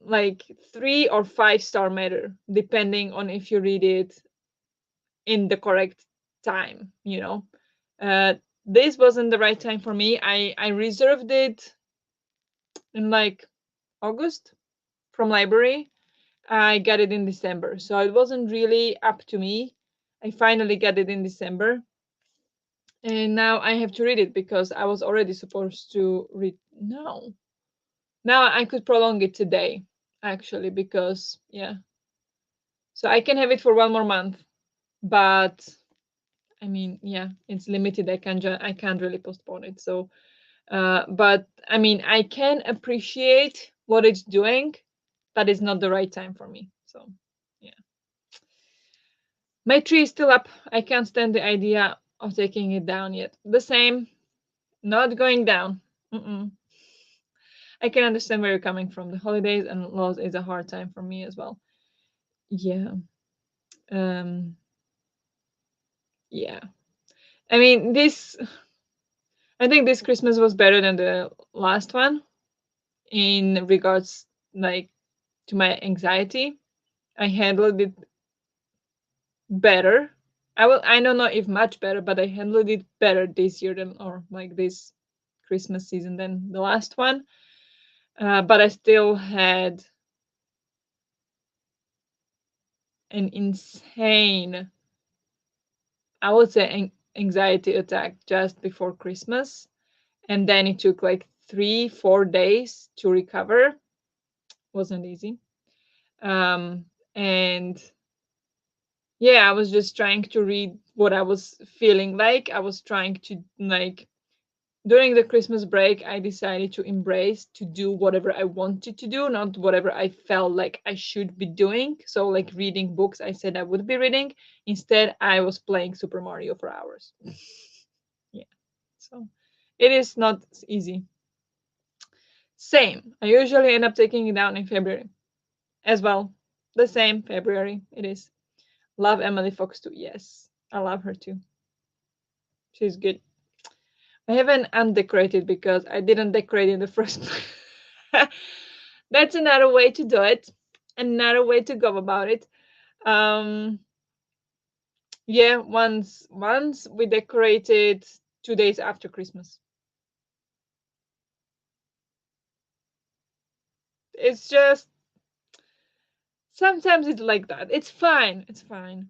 like 3 or 5 star matter depending on if you read it in the correct time, you know. This wasn't the right time for me. I reserved it in like August from library. I got it in December, so it wasn't really up to me. I finally got it in December, and now I have to read it because I was already supposed to read. No, now I could prolong it today, actually, because yeah, so I can have it for 1 more month. But I mean, yeah, it's limited. I can't really postpone it. So, but I mean, I can appreciate what it's doing, but it's not the right time for me. So, yeah. My tree is still up. I can't stand the idea of taking it down yet. The same, not going down. Mm-mm. I can understand where you're coming from. The holidays and loss is a hard time for me as well. Yeah. Um, yeah. I mean, I think this Christmas was better than the last one in regards like to my anxiety. I handled it better. I don't know if much better, but I handled it better this year than or like this Christmas season than the last one. But I still had an insane, I would say, anxiety attack just before Christmas. And then it took like 3-4 days to recover. Wasn't easy. And yeah, I was just trying to read what I was feeling like. I was trying to like during the Christmas break, I decided to embrace to do whatever I wanted to do, not whatever I felt like I should be doing. So, like reading books, I said I would be reading. Instead, I was playing Super Mario for hours. Yeah. So, it is not easy. Same. I usually end up taking it down in February as well. The same February it is. Love Emily Fox too. Yes, I love her too. She's good. I haven't undecorated because I didn't decorate in the first place. That's another way to do it. Another way to go about it. Um, yeah, once we decorated 2 days after Christmas. It's just sometimes it's like that. It's fine. It's fine.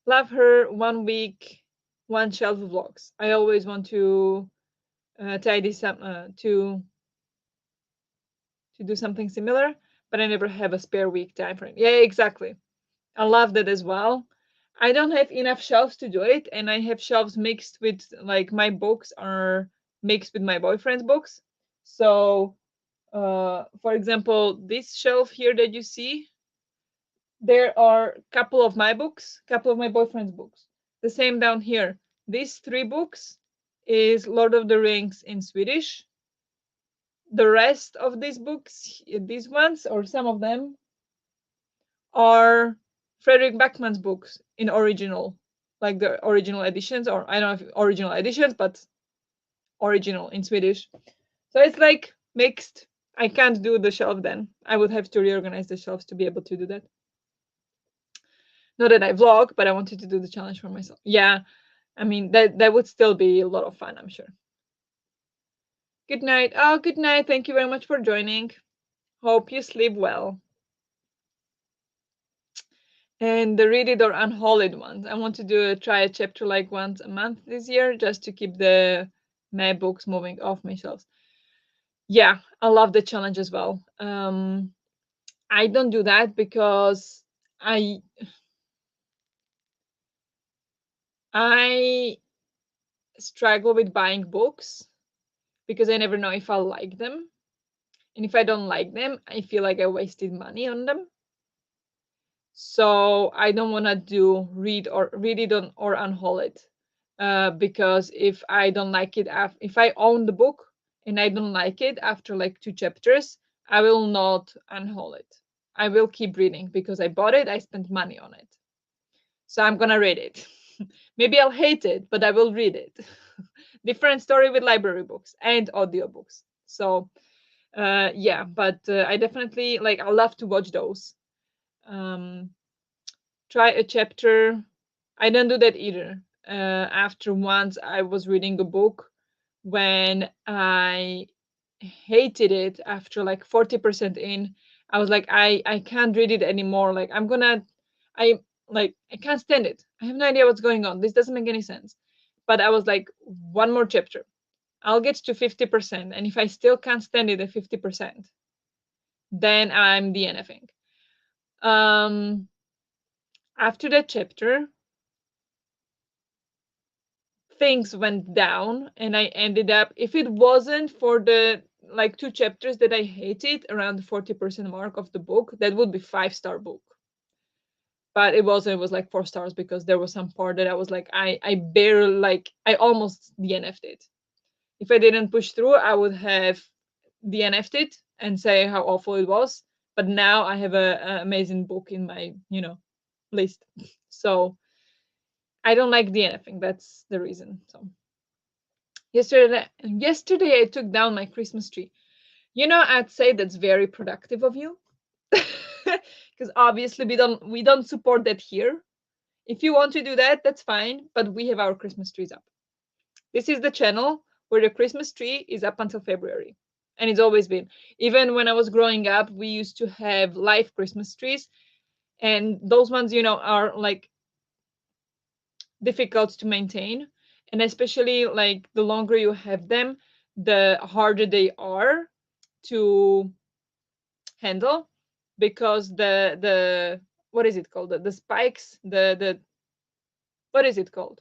Love her 1 week, one shelf vlogs. I always want to tidy some to do something similar, but I never have a spare week time frame. Yeah, exactly. I love that as well. I don't have enough shelves to do it, and I have shelves mixed with like my books are mixed with my boyfriend's books. So, for example, this shelf here that you see, there are a couple of my books, couple of my boyfriend's books. The same down here. These three books is Lord of the Rings in Swedish. The rest of these books, these ones or some of them, are Frederick Backman's books in original, like the original editions, or I don't know if original editions, but original in Swedish. So it's like mixed. I can't do the shelf then. I would have to reorganize the shelves to be able to do that. Not that I vlog, but I wanted to do the challenge for myself. Yeah, I mean that would still be a lot of fun, I'm sure. Good night. Oh, good night. Thank you very much for joining. Hope you sleep well. And the read it or unholy ones. I want to try a chapter like once a month this year just to keep the my books moving off my shelves. Yeah, I love the challenge as well. I don't do that because I I struggle with buying books because I never know if I'll like them. And if I don't like them, I feel like I wasted money on them. So I don't want to do read it on or unhaul it, because if I don't like it, if I own the book and I don't like it after like 2 chapters, I will not unhaul it. I will keep reading because I bought it, I spent money on it, so I'm gonna read it. Maybe I'll hate it, but I will read it. Different story with library books and audiobooks. So yeah, but I definitely like. I love to watch those. Um, Try a chapter. I don't do that either. After once I was reading a book when I hated it after like 40% in. I was like, I can't read it anymore. Like I I can't stand it. I have no idea what's going on. This doesn't make any sense. But I was like, one more chapter. I'll get to 50%. And if I still can't stand it at 50%, then I'm DNFing. Um After that chapter, things went down and I ended up, if it wasn't for the like 2 chapters that I hated around the 40% mark of the book, that would be 5-star book. But it wasn't, it was like 4 stars because there was some part that I was like, I barely, like I almost DNF'd it. If I didn't push through, I would have DNF'd it and say how awful it was. But now I have a amazing book in my, list. So I don't like DNFing. That's the reason. So yesterday I took down my Christmas tree. I'd say that's very productive of you. Because obviously we don't support that here. If you want to do that, that's fine, but we have our Christmas trees up. This is the channel where the Christmas tree is up until February. And it's always been. Even when I was growing up, we used to have live Christmas trees. And those ones, are like difficult to maintain. And especially like the longer you have them, the harder they are to handle, because the what is it called, the spikes, the what is it called,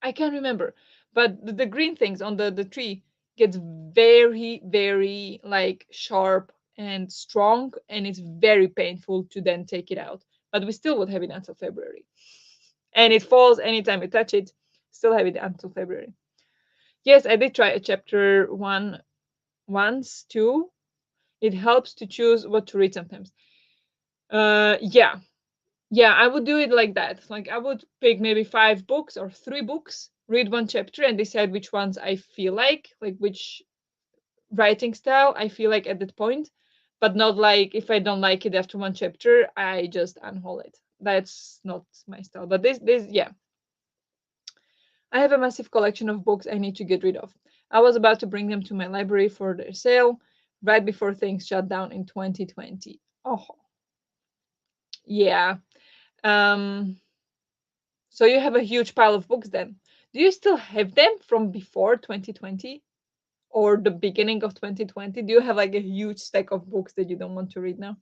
I can't remember, but the green things on the tree gets very, very like sharp and strong, and it's very painful to then take it out. But we still would have it until February. And it falls anytime you touch it, still have it until February. Yes, I did try a chapter one once too. It helps to choose what to read sometimes. Yeah, yeah, I would do it like that. Like I would pick maybe 5 books or 3 books, read one chapter, and decide which ones I feel like which writing style I feel like at that point. But not like if I don't like it after one chapter, I just unhaul it. That's not my style. But this, yeah, I have a massive collection of books I need to get rid of. I was about to bring them to my library for their sale right before things shut down in 2020. Oh, yeah. Um, so you have a huge pile of books then. Do you still have them from before 2020 or the beginning of 2020? Do you have like a huge stack of books that you don't want to read now?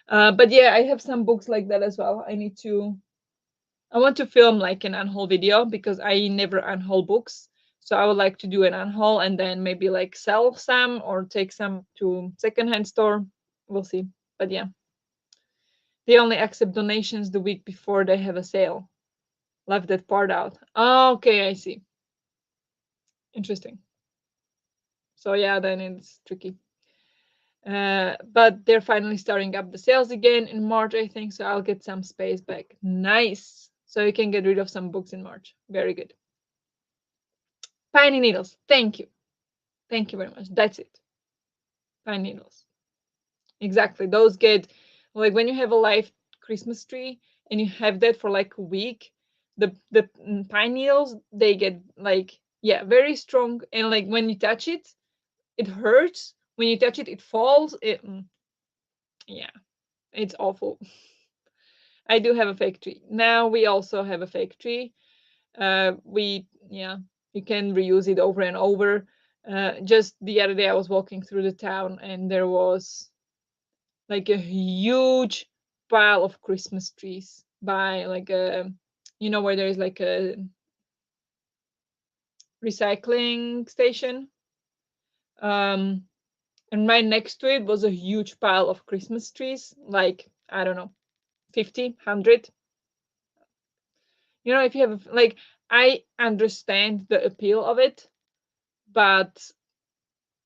But yeah, I have some books like that as well. I want to film like an unhaul video because I never unhaul books. So I would like to do an unhaul and then maybe like sell some or take some to secondhand store. We'll see. But yeah, they only accept donations the week before they have a sale. Left that part out. Oh, okay, I see. Interesting. So yeah, then it's tricky. But they're finally starting up the sales again in March, I think. So I'll get some space back. Nice. So you can get rid of some books in March. Very good. Piny needles. Thank you. Thank you very much. That's it. Pine needles. Exactly. Those get like when you have a live Christmas tree and you have that for like a week, the pine needles they get like yeah very strong, and like when you touch it, it hurts. When you touch it, it falls. Yeah, it's awful. I do have a fake tree. Now we also have a fake tree. We yeah, you can reuse it over and over. Just the other day, I was walking through the town and there was like a huge pile of Christmas trees by like a, you know, where there is like a recycling station. Um, and right next to it was a huge pile of Christmas trees, like I don't know, 50, 100. You know, if you have like, I understand the appeal of it, but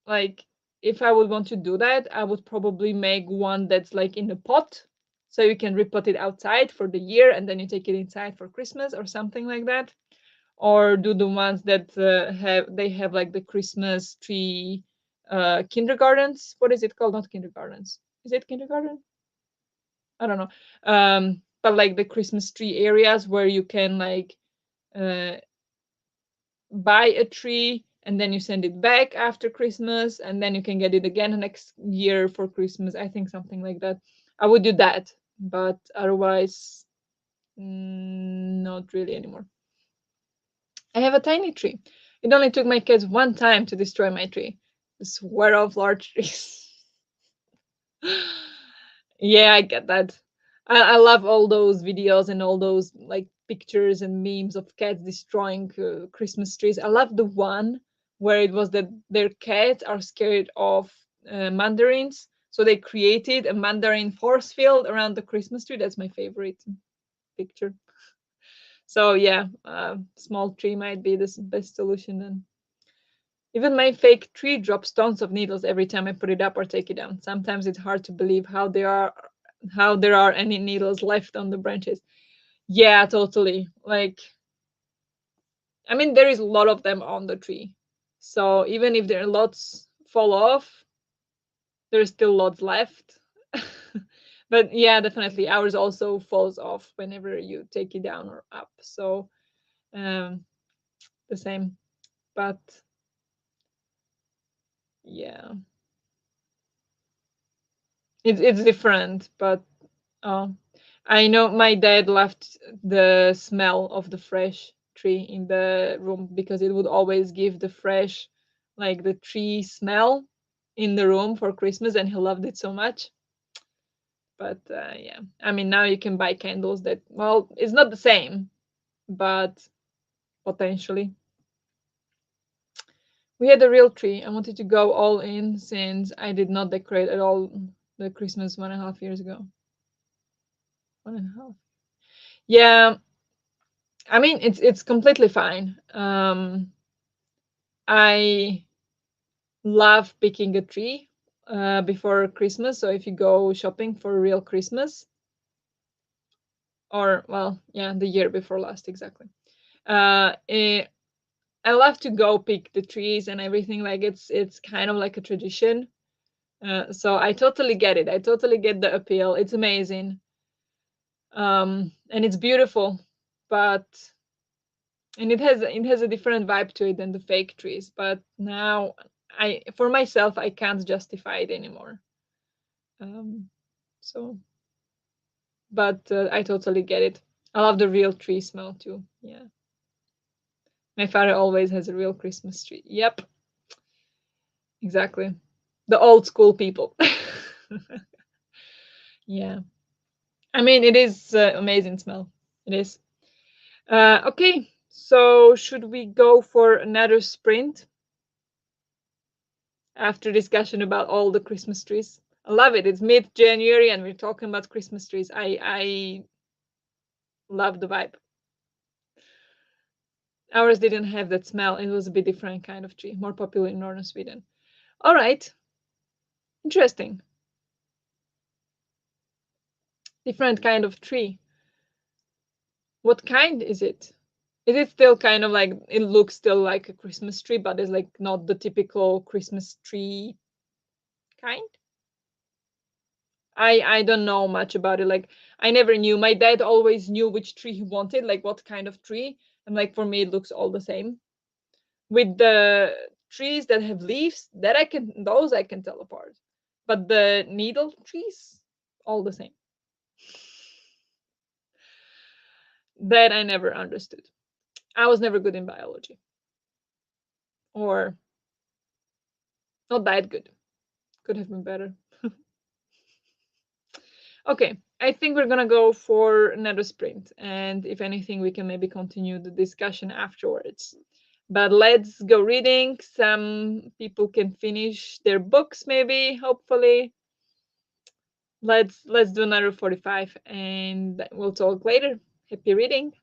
like if I would want to do that, I would probably make one that's like in a pot, so you can repot it outside for the year and then you take it inside for Christmas or something like that. Or do the ones that have like the Christmas tree kindergartens. What is it called? Not kindergartens. Is it kindergarten? I don't know. But like the Christmas tree areas where you can like uh, buy a tree and then you send it back after Christmas and then you can get it again the next year for Christmas. I think something like that. I would do that, but otherwise, not really anymore. I have a tiny tree. It only took my kids one time to destroy my tree. I swear off large trees. Yeah, I get that. I love all those videos and all those like pictures and memes of cats destroying Christmas trees. I love the one where it was that their cats are scared of mandarins, so they created a mandarin force field around the Christmas tree. That's my favorite picture. So yeah, small tree might be the best solution then. Even my fake tree drops tons of needles every time I put it up or take it down. Sometimes it's hard to believe how there are any needles left on the branches. Yeah, totally. Like I mean there is a lot of them on the tree. So even if there are lots fall off, there's still lots left. But yeah, definitely ours also falls off whenever you take it down or up. So um the same. But yeah, it's different, but oh, I know my dad left the smell of the fresh tree in the room because it would always give the fresh, like the tree smell in the room for Christmas, and he loved it so much. But yeah, I mean, now you can buy candles that, well, it's not the same, but potentially. We had a real tree. I wanted to go all in since I did not decorate at all the Christmas 1.5 years ago. 1.5. Yeah, I mean it's completely fine. I love picking a tree before Christmas. So if you go shopping for a real Christmas, or well, yeah, the year before last exactly. Uh, eh, I love to go pick the trees and everything. Like it's kind of like a tradition. So I totally get it. I totally get the appeal. It's amazing. And it's beautiful, but and it has a different vibe to it than the fake trees. But now for myself I can't justify it anymore. Um, so, but I totally get it. I love the real tree smell too. Yeah, my father always has a real Christmas tree. Yep, exactly. The old school people. Yeah, I mean it is amazing smell. It is. Okay, so should we go for another sprint after discussion about all the Christmas trees? I love it. It's mid-January and we're talking about Christmas trees. I love the vibe. Ours didn't have that smell. It was a bit different kind of tree, more popular in northern Sweden. All right, interesting. Different kind of tree. What kind is it? Is it still kind of like it looks still like a Christmas tree, but it's like not the typical Christmas tree kind? I don't know much about it. Like I never knew. My dad always knew which tree he wanted, like what kind of tree. And like for me, it looks all the same. With the trees that have leaves, those I can tell apart. But the needle trees, all the same. That I never understood. I was never good in biology, or not that good. Could have been better. Okay, I think we're gonna go for another sprint, and if anything, we can maybe continue the discussion afterwards. But let's go reading. Some people can finish their books, maybe, hopefully. Let's do another 45, and we'll talk later. Happy reading.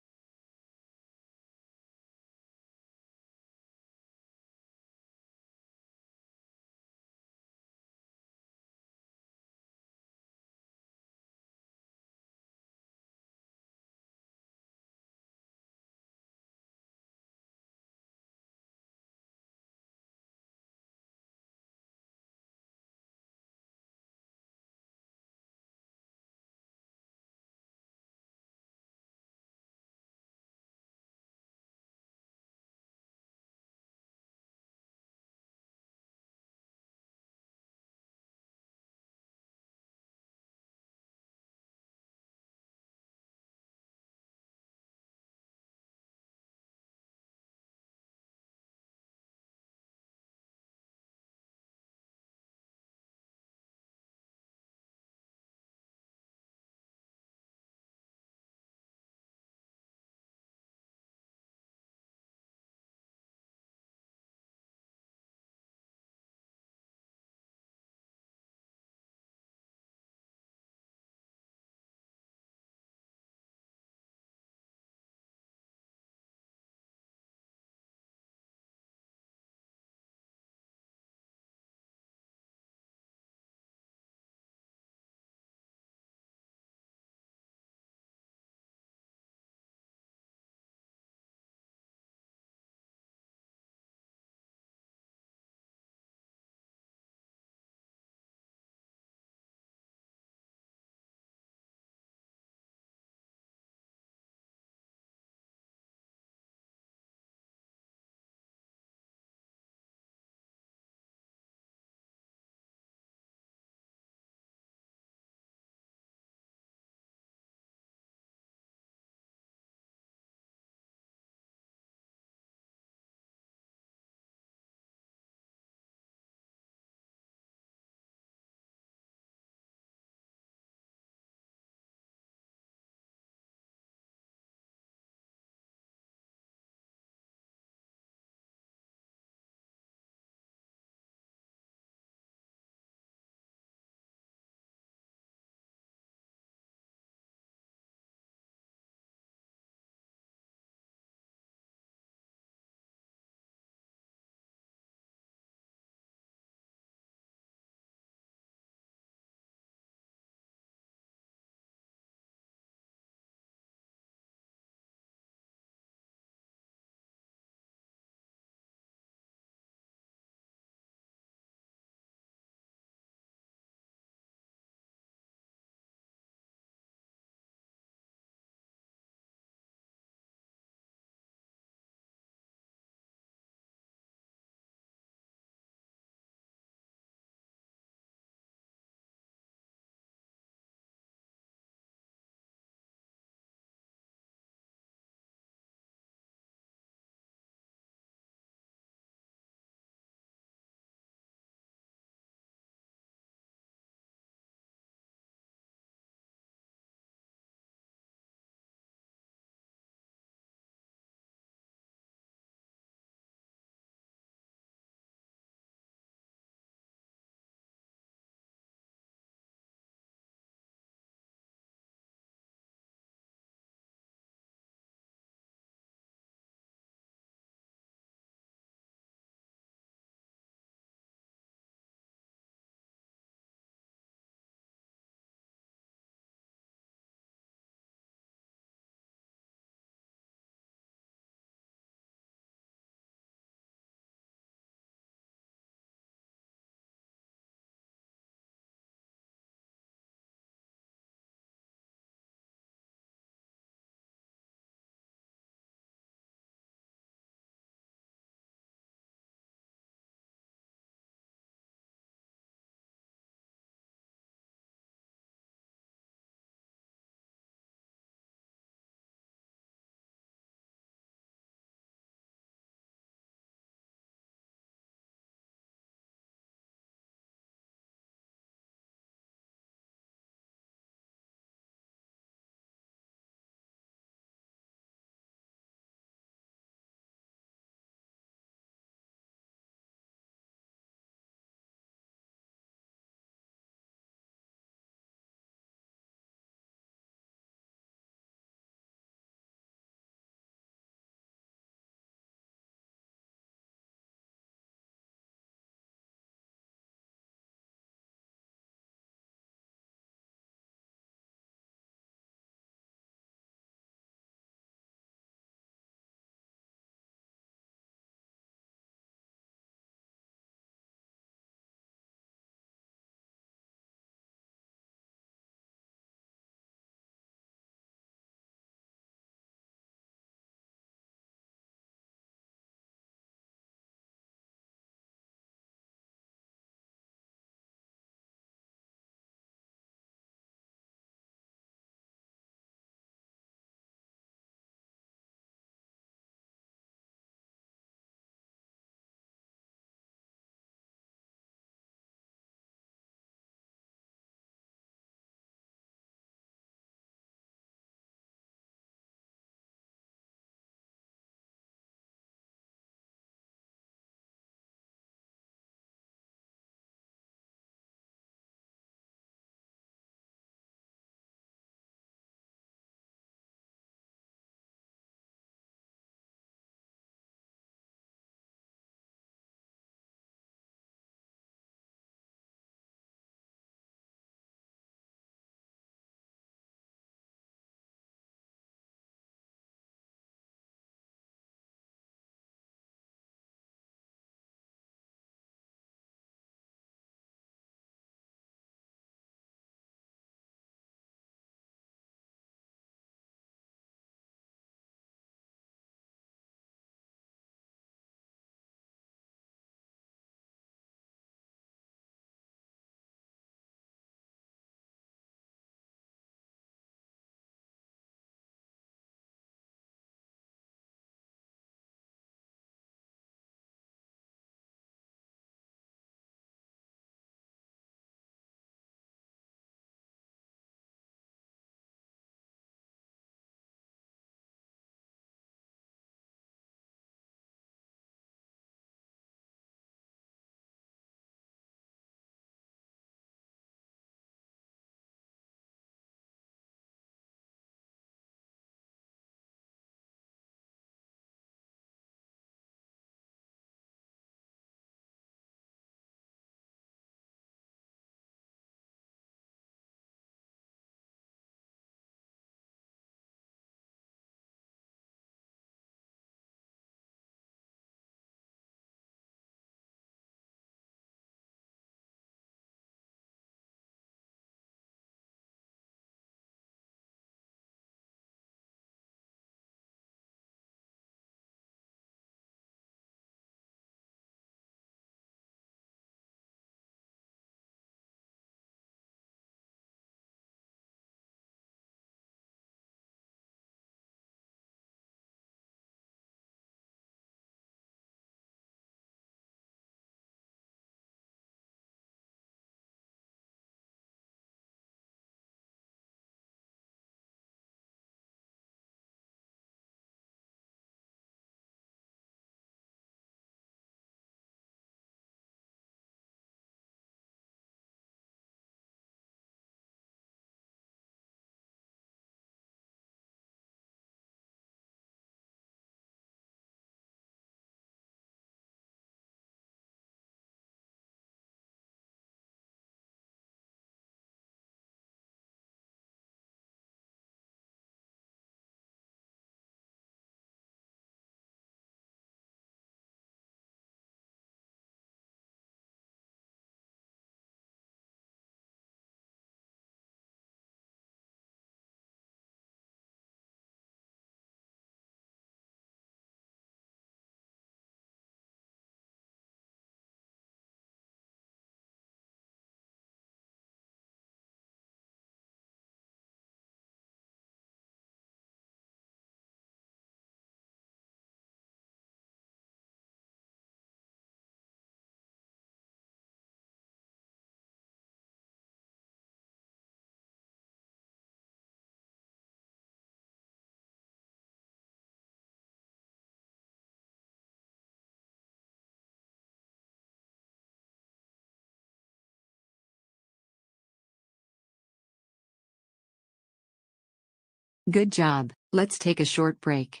Good job. Let's take a short break.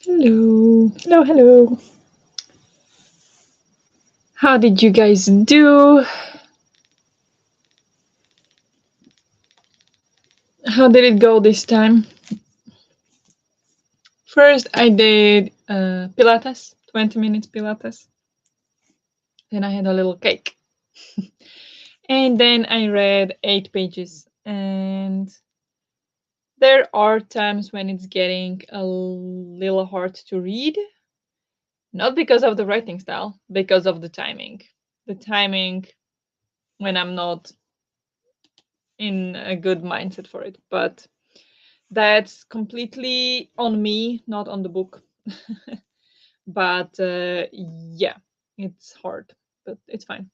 Hello. Hello, hello. How did you guys do? How did it go this time? First, I did Pilates, 20 minutes Pilates. Then I had a little cake. And then I read 8 pages. And there are times when it's getting a little hard to read. Not because of the writing style, because of the timing. The timing when I'm not in a good mindset for it. But that's completely on me, not on the book. But yeah, it's hard, but it's fine.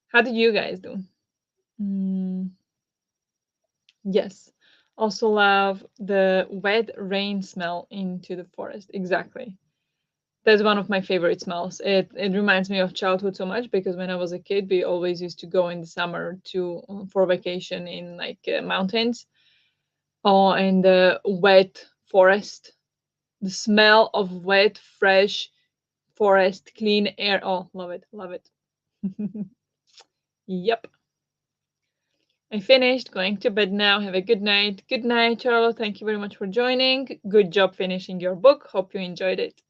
How did you guys do? Yes. Also love the wet rain smell into the forest. Exactly. That's one of my favorite smells. It reminds me of childhood so much because when I was a kid, we always used to go in the summer to for vacation in like mountains or in the wet forest. The smell of wet, fresh forest, clean air. Oh, love it, love it. Yep. I finished, going to bed now. Have a good night. Good night, Charlotte. Thank you very much for joining. Good job finishing your book. Hope you enjoyed it.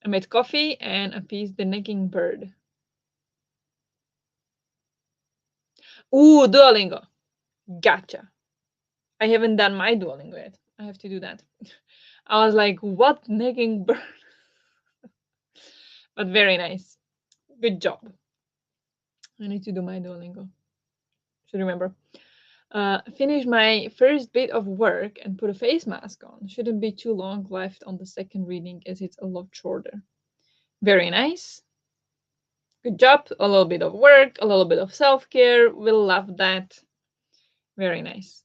I made coffee and appeased the nagging bird. Ooh, Duolingo. Gotcha. I haven't done my Duolingo yet. I have to do that. I was like, what nagging bird? But very nice. Good job. I need to do my Duolingo. Should remember. Finish my first bit of work and put a face mask on. Shouldn't be too long left on the second reading as it's a lot shorter. Very nice. Good job. A little bit of work, a little bit of self-care. We'll love that. Very nice.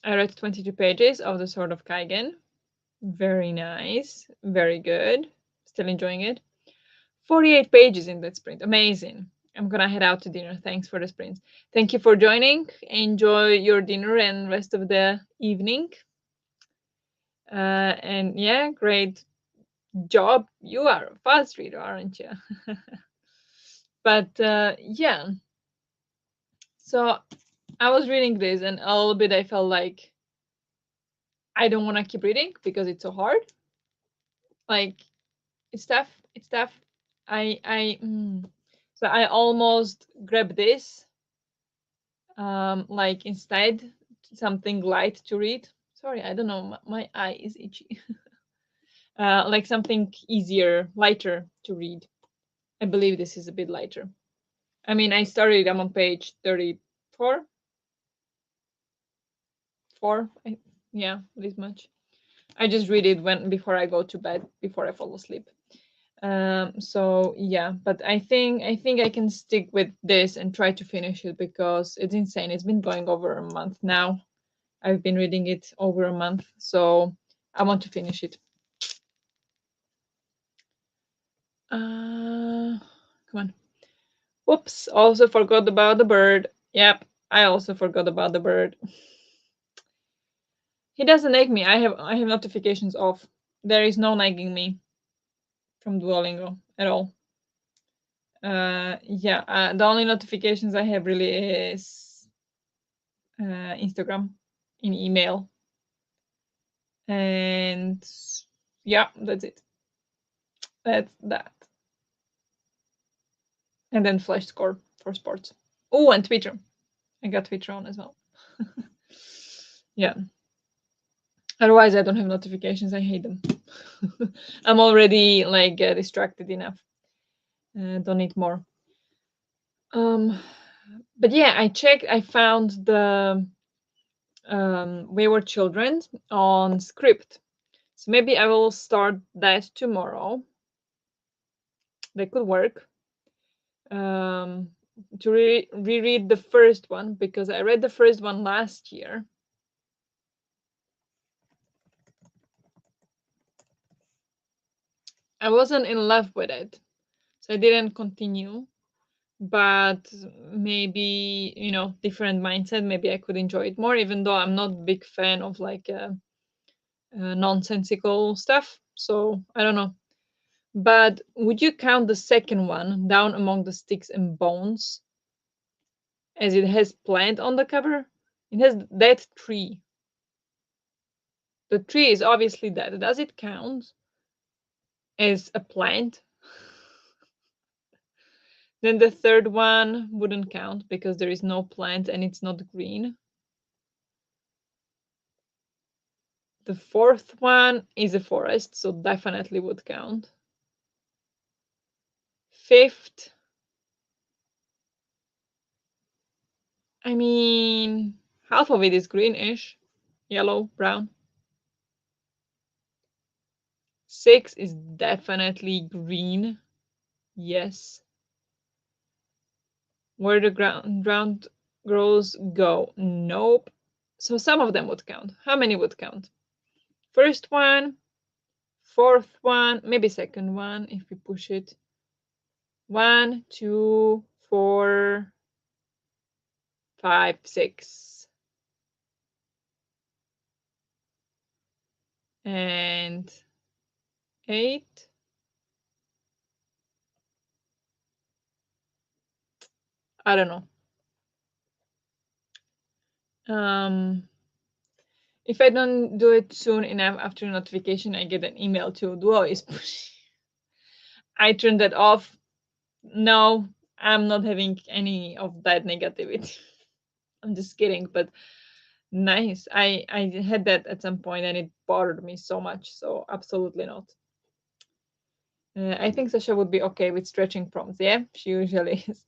I read 22 pages of The Sword of Kaigen. Very nice. Very good. Still enjoying it. 48 pages in that sprint. Amazing. I'm gonna head out to dinner. Thanks for the sprints. Thank you for joining. Enjoy your dinner and rest of the evening. And yeah, great job. You are a fast reader, aren't you? But yeah. So I was reading this, and a little bit I felt like I don't want to keep reading because it's so hard. Like it's tough. It's tough. So I almost grabbed this like instead something light to read. Sorry, I don't know, my eye is itchy. Like something easier, lighter to read. I believe this is a bit lighter. I mean, I started, I'm on page 34. Yeah, this much. I just read it when before I go to bed, before I fall asleep. So yeah, but I think I can stick with this and try to finish it because it's insane. It's been going over a month now. I've been reading it over a month, so I want to finish it. Come on. Whoops, also forgot about the bird. Yep, I also forgot about the bird. He doesn't nag me. I have notifications off. There is no nagging me from Duolingo at all. Yeah, the only notifications I have really is Instagram, in email, and yeah, that's it. That's that. And then Flash Score for sports. Oh, and Twitter. I got Twitter on as well. Yeah. Otherwise, I don't have notifications. I hate them. I'm already like distracted enough. Don't need more. But yeah, I checked. I found the Wayward Children on Script. So maybe I will start that tomorrow. That could work. to reread the first one because I read the first one last year. I wasn't in love with it, so I didn't continue. But maybe, different mindset. Maybe I could enjoy it more, even though I'm not a big fan of like nonsensical stuff. So I don't know. But would you count the second one, Down Among the Sticks and Bones, as it has plant on the cover? It has that tree. The tree is obviously dead. Does it count as a plant? Then the third one wouldn't count because there is no plant and it's not green. The fourth one is a forest, so definitely would count. Fifth, I mean, half of it is greenish, yellow, brown. 6 is definitely green. Yes. Where the ground grows go. Nope. So some of them would count. How many would count? First one, fourth one, maybe second one if we push it. 1, 2, 4, 5, 6. And 8. I don't know. If I don't do it soon enough after notification, I get an email to Duo is pushing. I turned that off. No, I'm not having any of that negativity. I'm just kidding, but nice. I had that at some point and it bothered me so much. So absolutely not. I think Sasha would be okay with stretching prompts. Yeah, she usually is.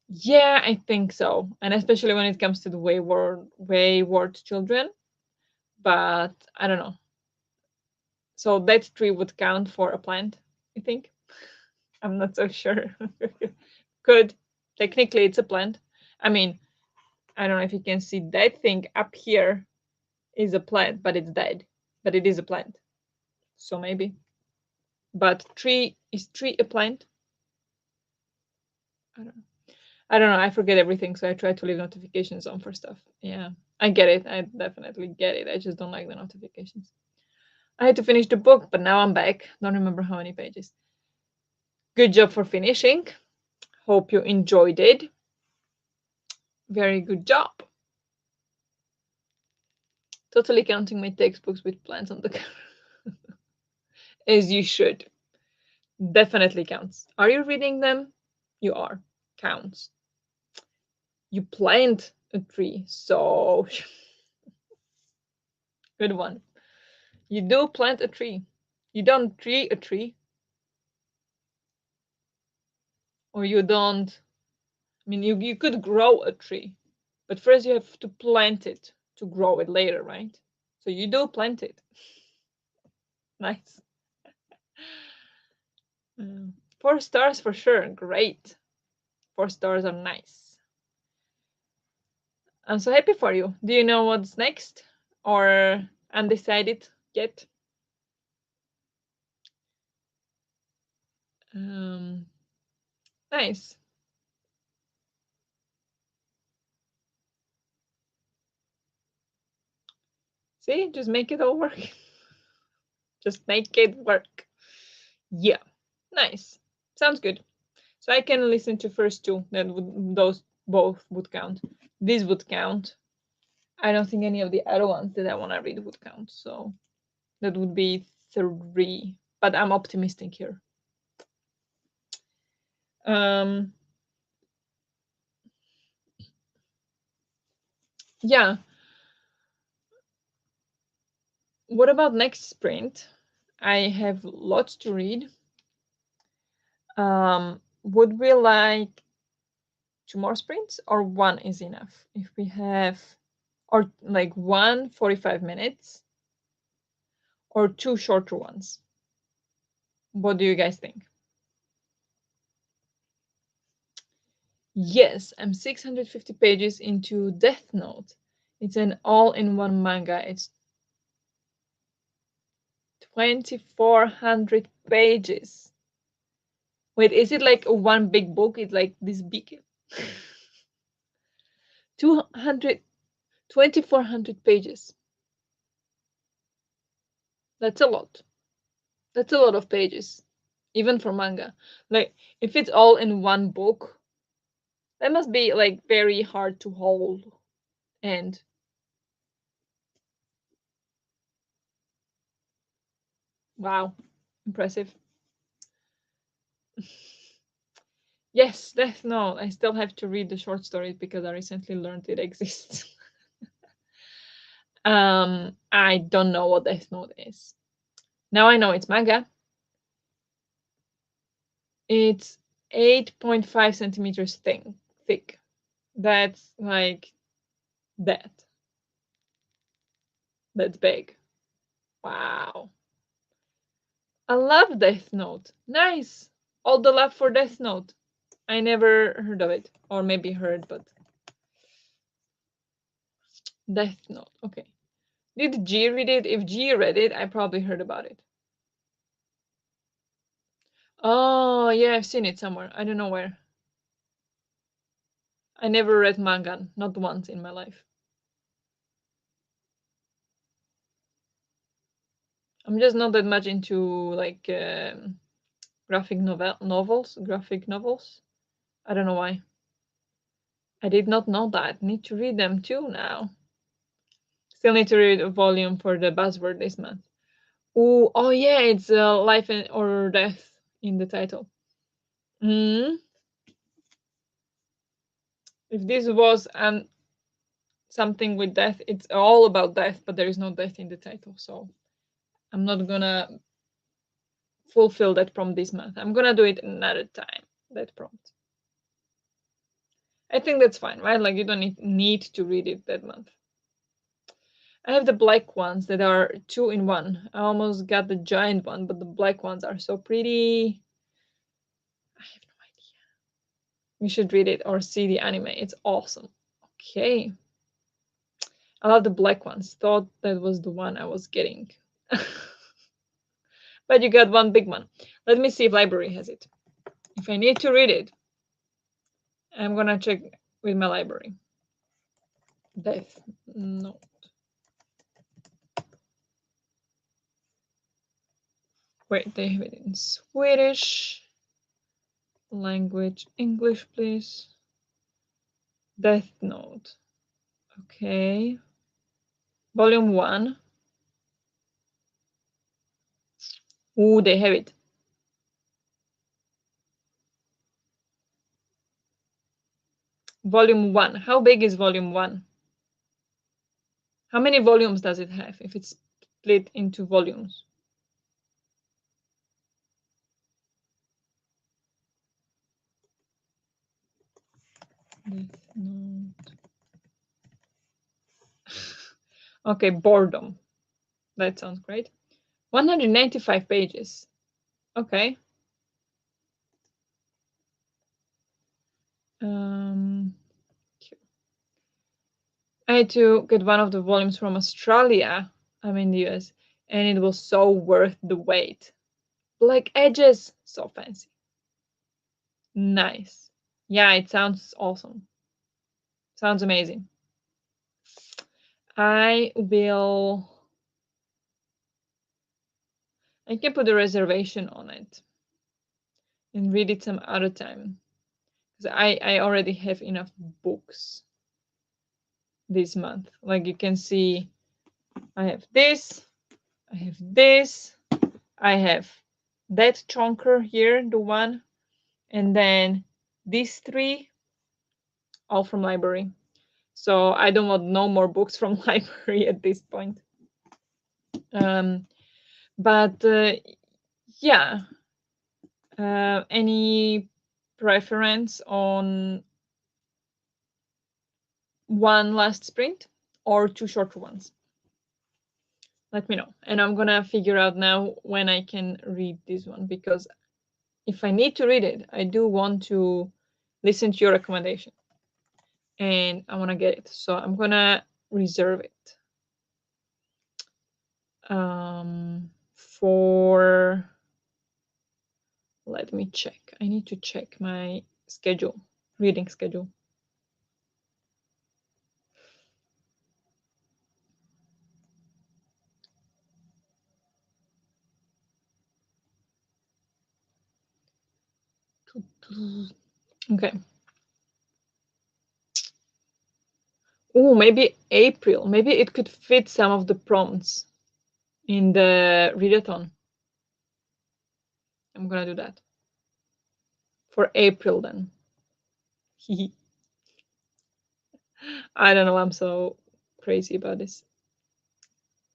Yeah, I think so, and especially when it comes to the wayward children. But I don't know. So that tree would count for a plant, I think. I'm not so sure. Could. Technically, it's a plant. I mean, I don't know if you can see that thing up here is a plant, but it's dead. But it is a plant. So maybe. But is tree a plant? I don't know. I don't know. I forget everything, so I try to leave notifications on for stuff. Yeah, I get it. I definitely get it. I just don't like the notifications. I had to finish the book, but now I'm back. Don't remember how many pages. Good job for finishing. Hope you enjoyed it. Very good job. Totally counting my textbooks with plants on the cover. As you should. Definitely counts. Are you reading them? You are. Counts. You plant a tree, so good one. You do plant a tree. You don't tree a tree. Or you don't. I mean, you could grow a tree, but first you have to plant it to grow it later, right? So you do plant it. Nice. 4 stars for sure. Great. 4 stars are nice. I'm so happy for you. Do you know what's next? Or undecided yet? Nice. See, just make it all work. Just make it work. Yeah, nice. Sounds good. So I can listen to first 2. Then those both would count. This would count. I don't think any of the other ones that I want to read would count. So that would be 3. But I'm optimistic here. Yeah. What about next sprint? I have lots to read. Would we like 2 more sprints or 1 is enough? If we have, or like 1 45 minutes or 2 shorter ones. What do you guys think? Yes, I'm 650 pages into Death Note. It's an all-in-one manga. It's 2,400 pages. Wait, is it like one big book? It's like this big. 200, 2,400 pages. That's a lot. That's a lot of pages, even for manga. Like, if it's all in one book, that must be like very hard to hold. And wow, impressive. Yes, Death Note. I still have to read the short stories because I recently learned it exists. I don't know what Death Note is. Now I know it's manga. It's 8.5 centimeters thick. That's like that. That's big. Wow. I love Death Note. Nice. All the love for Death Note. I never heard of it. Or maybe heard, but Death Note. Okay. Did G read it? If G read it, I probably heard about it. Oh, yeah, I've seen it somewhere. I don't know where. I never read manga, not once in my life. I'm just not that much into like graphic novels. I don't know why. I did not know that. Need to read them too now. Still need to read a volume for the buzzword this month. Ooh, oh yeah, it's life and or death in the title. Mm. If this was something with death, it's all about death, but there is no death in the title, so I'm not gonna fulfill that prompt this month. I'm gonna do it another time. That prompt. I think that's fine, right? Like you don't need to read it that month. I have the black ones that are 2-in-1. I almost got the giant one, but the black ones are so pretty. I have no idea. You should read it or see the anime. It's awesome. Okay. I love the black ones. Thought that was the one I was getting. But you got one big one. Let me see if library has it. If I need to read it, I'm gonna check with my library. Death Note. Wait, they have it in Swedish. Language English, please. Death Note. Okay. Volume 1. Ooh, they have it. Volume 1. How big is Volume 1? How many volumes does it have if it's split into volumes? Death Note. Okay, boredom. That sounds great. 195 pages. Okay. I had to get one of the volumes from Australia. I'm in the US, and it was so worth the wait. Black edges, so fancy. Nice. Yeah, it sounds awesome. Sounds amazing. I can put a reservation on it and read it some other time. Because I already have enough books this month. Like you can see, I have this, I have this, I have that chunker here, the one, and then these 3, all from library. So I don't want no more books from library at this point. But yeah, any preference on one last sprint or 2 shorter ones? Let me know. And I'm gonna figure out now when I can read this one, because if I need to read it, I do want to listen to your recommendation, and I want to get it. So I'm gonna reserve it for. Let me check. I need to check my schedule, reading schedule. Okay. Oh, maybe April. Maybe it could fit some of the prompts in the readathon. I'm gonna do that for April then. I don't know. I'm so crazy about this,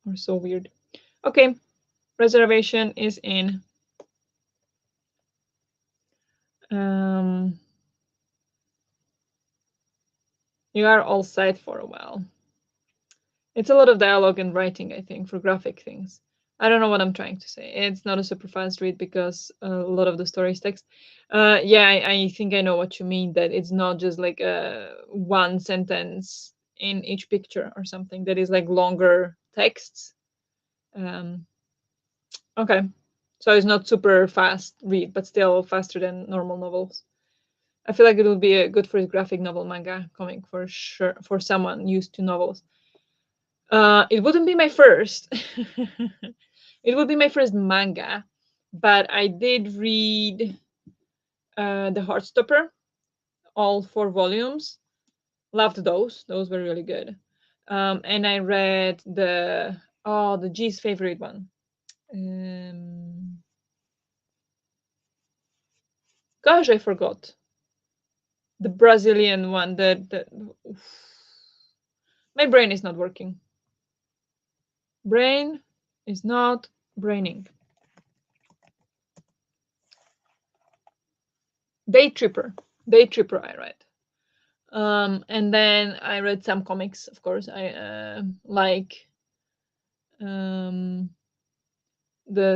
or so weird. Okay, reservation is in. You are all set for a while. It's a lot of dialogue and writing, I think, for graphic things. I don't know what I'm trying to say. It's not a super fast read because a lot of the story is text. Yeah, I think I know what you mean, that it's not just like one sentence in each picture or something, that is like longer texts. Okay, so it's not super fast read, but still faster than normal novels. I feel like it would be a good for a graphic novel manga comic for sure, for someone used to novels. It wouldn't be my first. It would be my first manga, but I did read The Heartstopper, all 4 volumes. Loved those. Those were really good. And I read the G's favorite one. Gosh, I forgot. The Brazilian one. My brain is not working. Brain is not braining. Day Tripper. Day Tripper I read. And then I read some comics, of course. I like the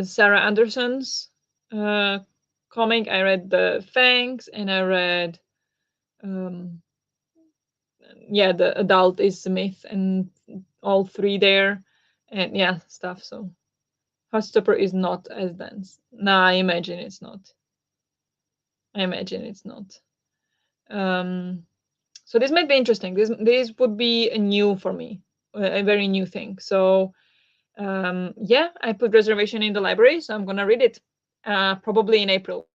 Sarah Anderson's comic. I read the Fangs, and I read the Adult is the Myth, and all 3 there, and yeah, stuff. So Heartstopper is not as dense. Nah, I imagine it's not. So this might be interesting. This would be a new for me, a very new thing. So yeah, I put reservation in the library, so I'm gonna read it probably in April.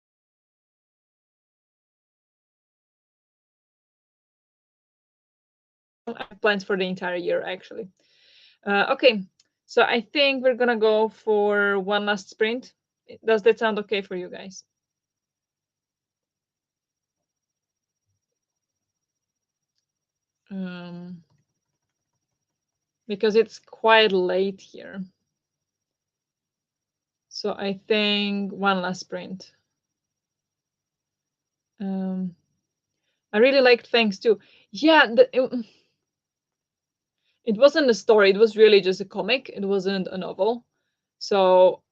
I have plans for the entire year, actually. Okay, so I think we're gonna go for one last sprint. Does that sound okay for you guys? Because it's quite late here. So I think one last sprint. I really liked Thanks too. Yeah, it wasn't a story. It was really just a comic. It wasn't a novel. So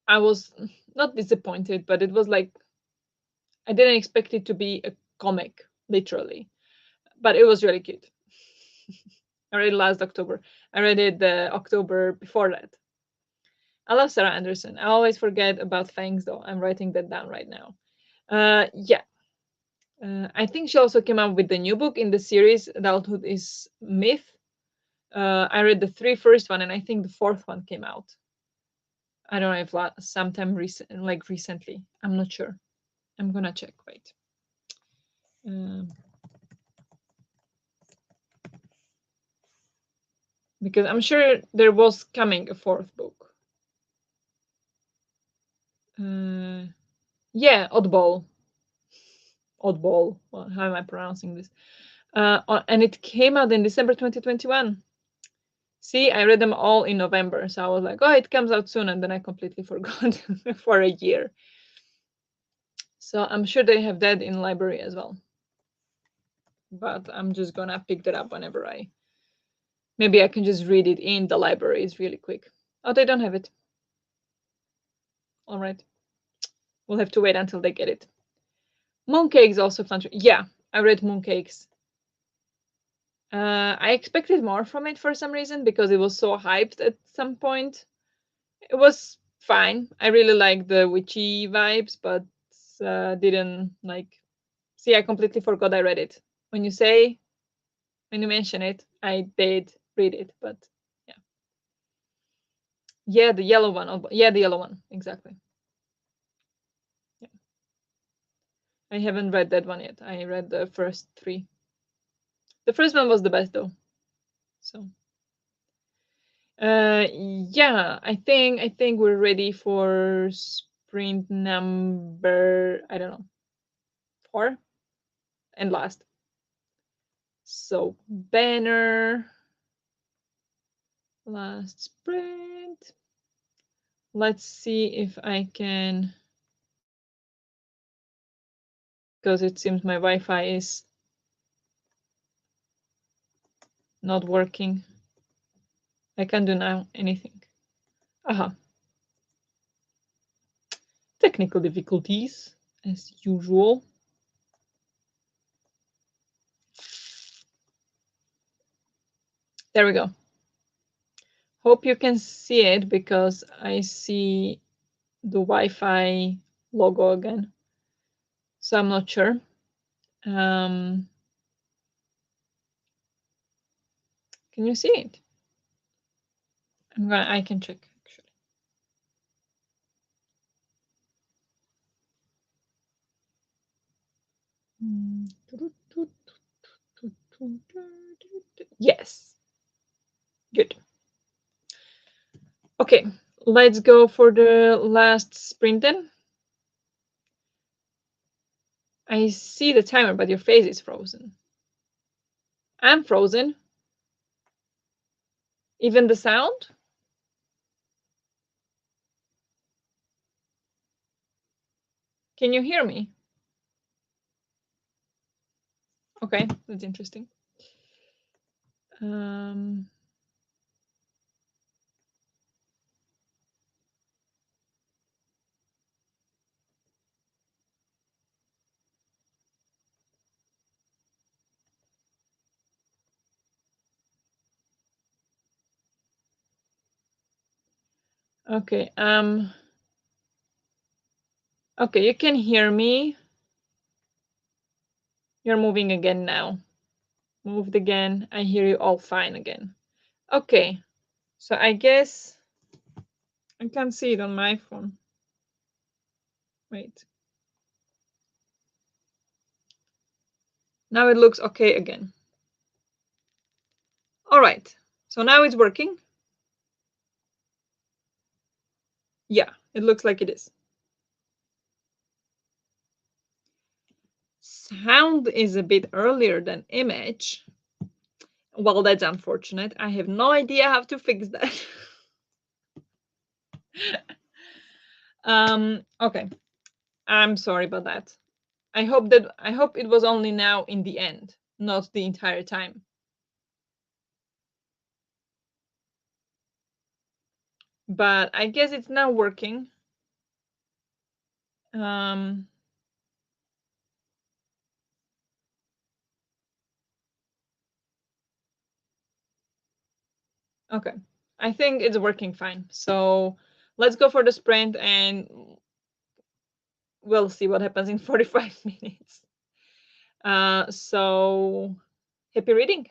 I was not disappointed, but it was like I didn't expect it to be a comic, literally. But it was really cute. I read it last October. I read it the October before that. I love Sarah Anderson. I always forget about Fangs, though. I'm writing that down right now. Yeah. I think she also came out with the new book in the series, Adulthood is Myth. I read the 3 first one, and I think the 4th one came out. I don't know if sometime recently. I'm not sure. I'm gonna check. Wait. Because I'm sure there was coming a 4th book. Yeah, Oddball. Well, how am I pronouncing this? And it came out in December 2021. See, I read them all in November, so I was like, oh, it comes out soon, and then I completely forgot for a year. So I'm sure they have that in library as well. But I'm just gonna pick that up whenever maybe I can just read it in the libraries really quick. Oh, they don't have it. All right. We'll have to wait until they get it. Mooncakes also fun. Yeah, I read Mooncakes. I expected more from it for some reason because it was so hyped at some point. It was fine. I really like the witchy vibes, but didn't like. See, I completely forgot I read it. When you mention it, I did read it, but yeah, yeah, the yellow one. Yeah, the yellow one, exactly. Yeah, I haven't read that one yet. I read the first three. The first one was the best though. So, yeah, I think we're ready for sprint number, I don't know, 4 and last. So banner, last sprint. Let's see if I can, because it seems my Wi-Fi is not working. I can't do now anything. Aha. Technical difficulties, as usual. There we go. Hope you can see it because I see the Wi-Fi logo again. So I'm not sure. Can you see it? I can check actually. Yes. Good. Okay, let's go for the last sprint then. I see the timer, but your face is frozen. I'm frozen. Even the sound? Can you hear me? Okay, that's interesting. Okay, okay, you can hear me. You're moving again now. Moved again. I hear you all fine again. Okay, so I guess I can't see it on my phone. Wait. Now it looks okay again. All right, so now it's working. Yeah, it looks like it is. Sound is a bit earlier than image. Well, that's unfortunate. I have no idea how to fix that. Okay. I'm sorry about that. I hope it was only now in the end, not the entire time. But I guess it's now working. Okay. I think it's working fine. So let's go for the sprint and we'll see what happens in 45 minutes. So happy reading.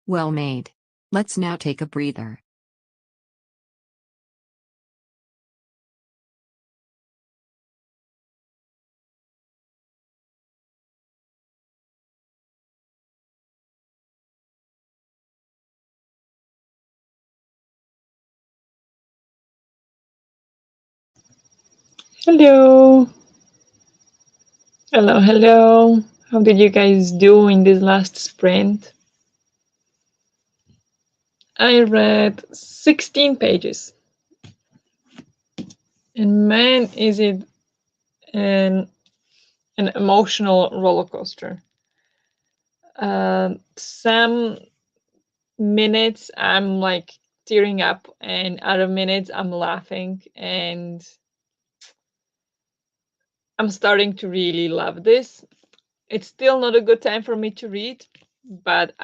Well made. Let's now take a breather. Hello. Hello, hello. How did you guys do in this last sprint? I read 16 pages. And man, is it an emotional roller coaster. Some minutes I'm like tearing up, and other minutes I'm laughing, and I'm starting to really love this. It's still not a good time for me to read, but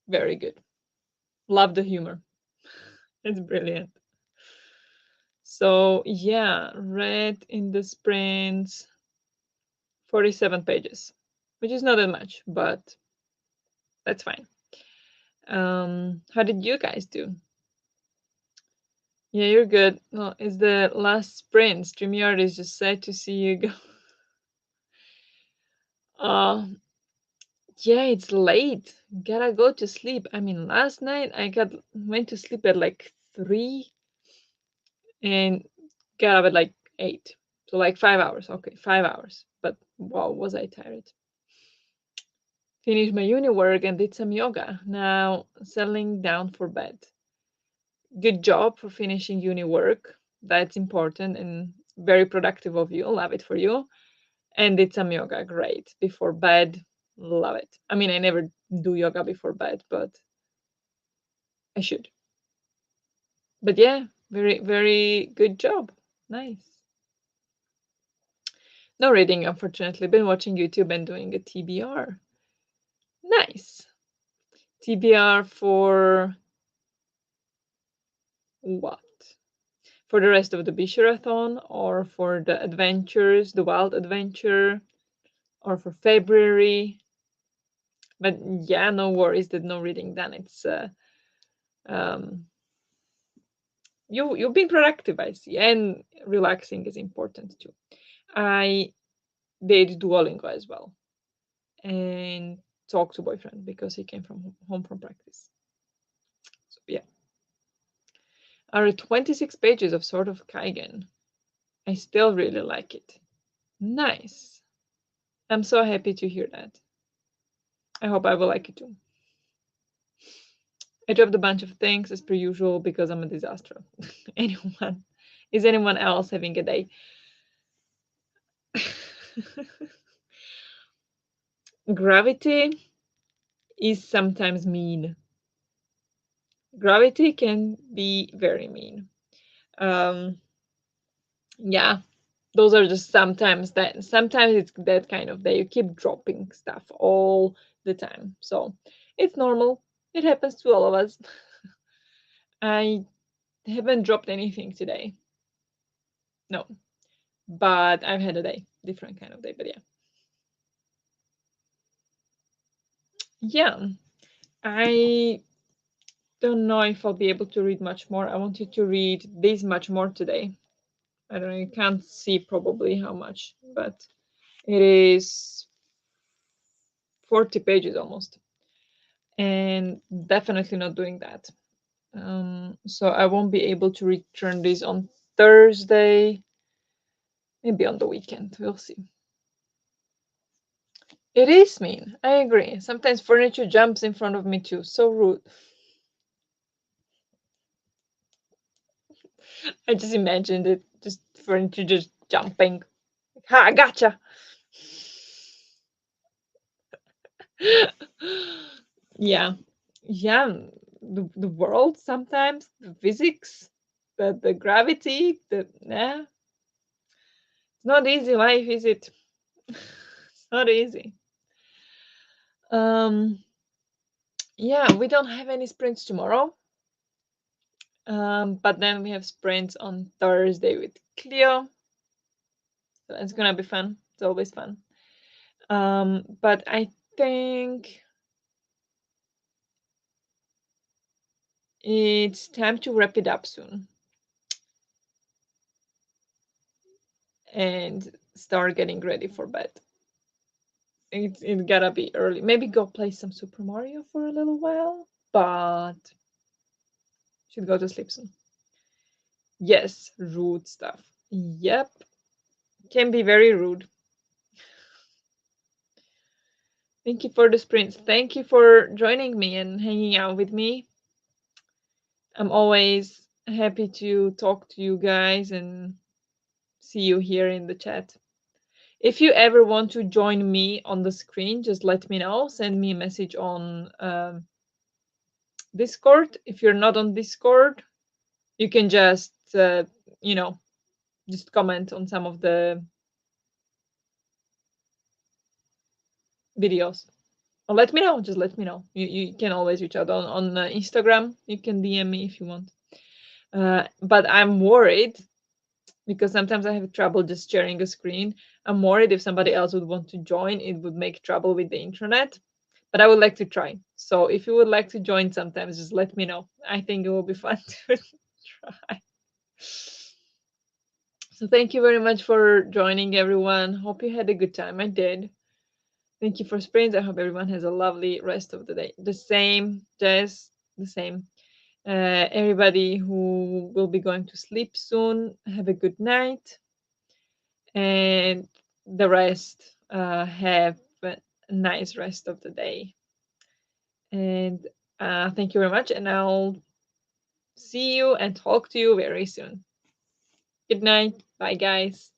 very good. Love the humor. It's brilliant. So yeah, read in the sprints 47 pages, which is not that much, but that's fine. How did you guys do? Yeah, you're good. Well, it's the last sprint. StreamYard is just sad to see you go. Uh, yeah, it's late. Gotta go to sleep. I mean, last night I went to sleep at like 3 and got up at like 8. So like 5 hours. Okay, 5 hours. But wow, was I tired. Finished my uni work and did some yoga. Now settling down for bed. Good job for finishing uni work. That's important and very productive of you. Love it for you. And did some yoga. Great. Before bed. Love it. I mean, I never do yoga before bed, but I should. But yeah, very, very good job. Nice. No reading, unfortunately. Been watching YouTube and doing a TBR. Nice. TBR for what? For the rest of the Bisharathon, or for the adventures, the wild adventure, or for February? But yeah, no worries that no reading done. It's um you've been productive, I see, and relaxing is important too. I did Duolingo as well, and talked to boyfriend because he came from home from practice. So yeah, I read 26 pages of Sword of Kaigen. I still really like it. Nice. I'm so happy to hear that. I hope I will like it too. I dropped a bunch of things as per usual because I'm a disaster. anyone is anyone else having a day? Gravity is sometimes mean. Gravity can be very mean. Um, yeah, those are just sometimes it's that kind of day. You keep dropping stuff all the time. So it's normal. It happens to all of us. I haven't dropped anything today. No. But I've had a day. Different kind of day, but yeah. Yeah. I don't know if I'll be able to read much more. I wanted to read this much more today. I don't know, you can't see probably how much, but it is 40 pages almost. And definitely not doing that. So I won't be able to return this on Thursday, maybe on the weekend. We'll see. It is mean. I agree. Sometimes furniture jumps in front of me too. So rude. I just imagined it, just furniture just jumping. Ha, I gotcha. Yeah, yeah. The world sometimes, the physics, the gravity, it's not easy life, is it? It's not easy. Um, yeah, we don't have any sprints tomorrow. But then we have sprints on Thursday with Cleo. So it's gonna be fun. It's always fun. But I think it's time to wrap it up soon and start getting ready for bed. It gotta be early. Maybe go play some Super Mario for a little while, but should go to sleep soon. Yes, rude stuff. Yep, can be very rude. Thank you for the sprints. Thank you for joining me and hanging out with me. I'm always happy to talk to you guys and see you here in the chat. If you ever want to join me on the screen, just let me know. Send me a message on Discord. If you're not on Discord, you can just, you know, just comment on some of the videos. Or let me know. Just let me know. You can always reach out on Instagram. You can DM me if you want. But I'm worried because sometimes I have trouble just sharing a screen. I'm worried if somebody else would want to join, it would make trouble with the internet. But I would like to try. So if you would like to join sometimes, just let me know. I think it will be fun to try. So thank you very much for joining, everyone. Hope you had a good time. I did. Thank you for sprints. I hope everyone has a lovely rest of the day. The same, Jess, the same. Everybody who will be going to sleep soon, have a good night. And the rest, have a nice rest of the day. And thank you very much. And I'll see you and talk to you very soon. Good night. Bye, guys.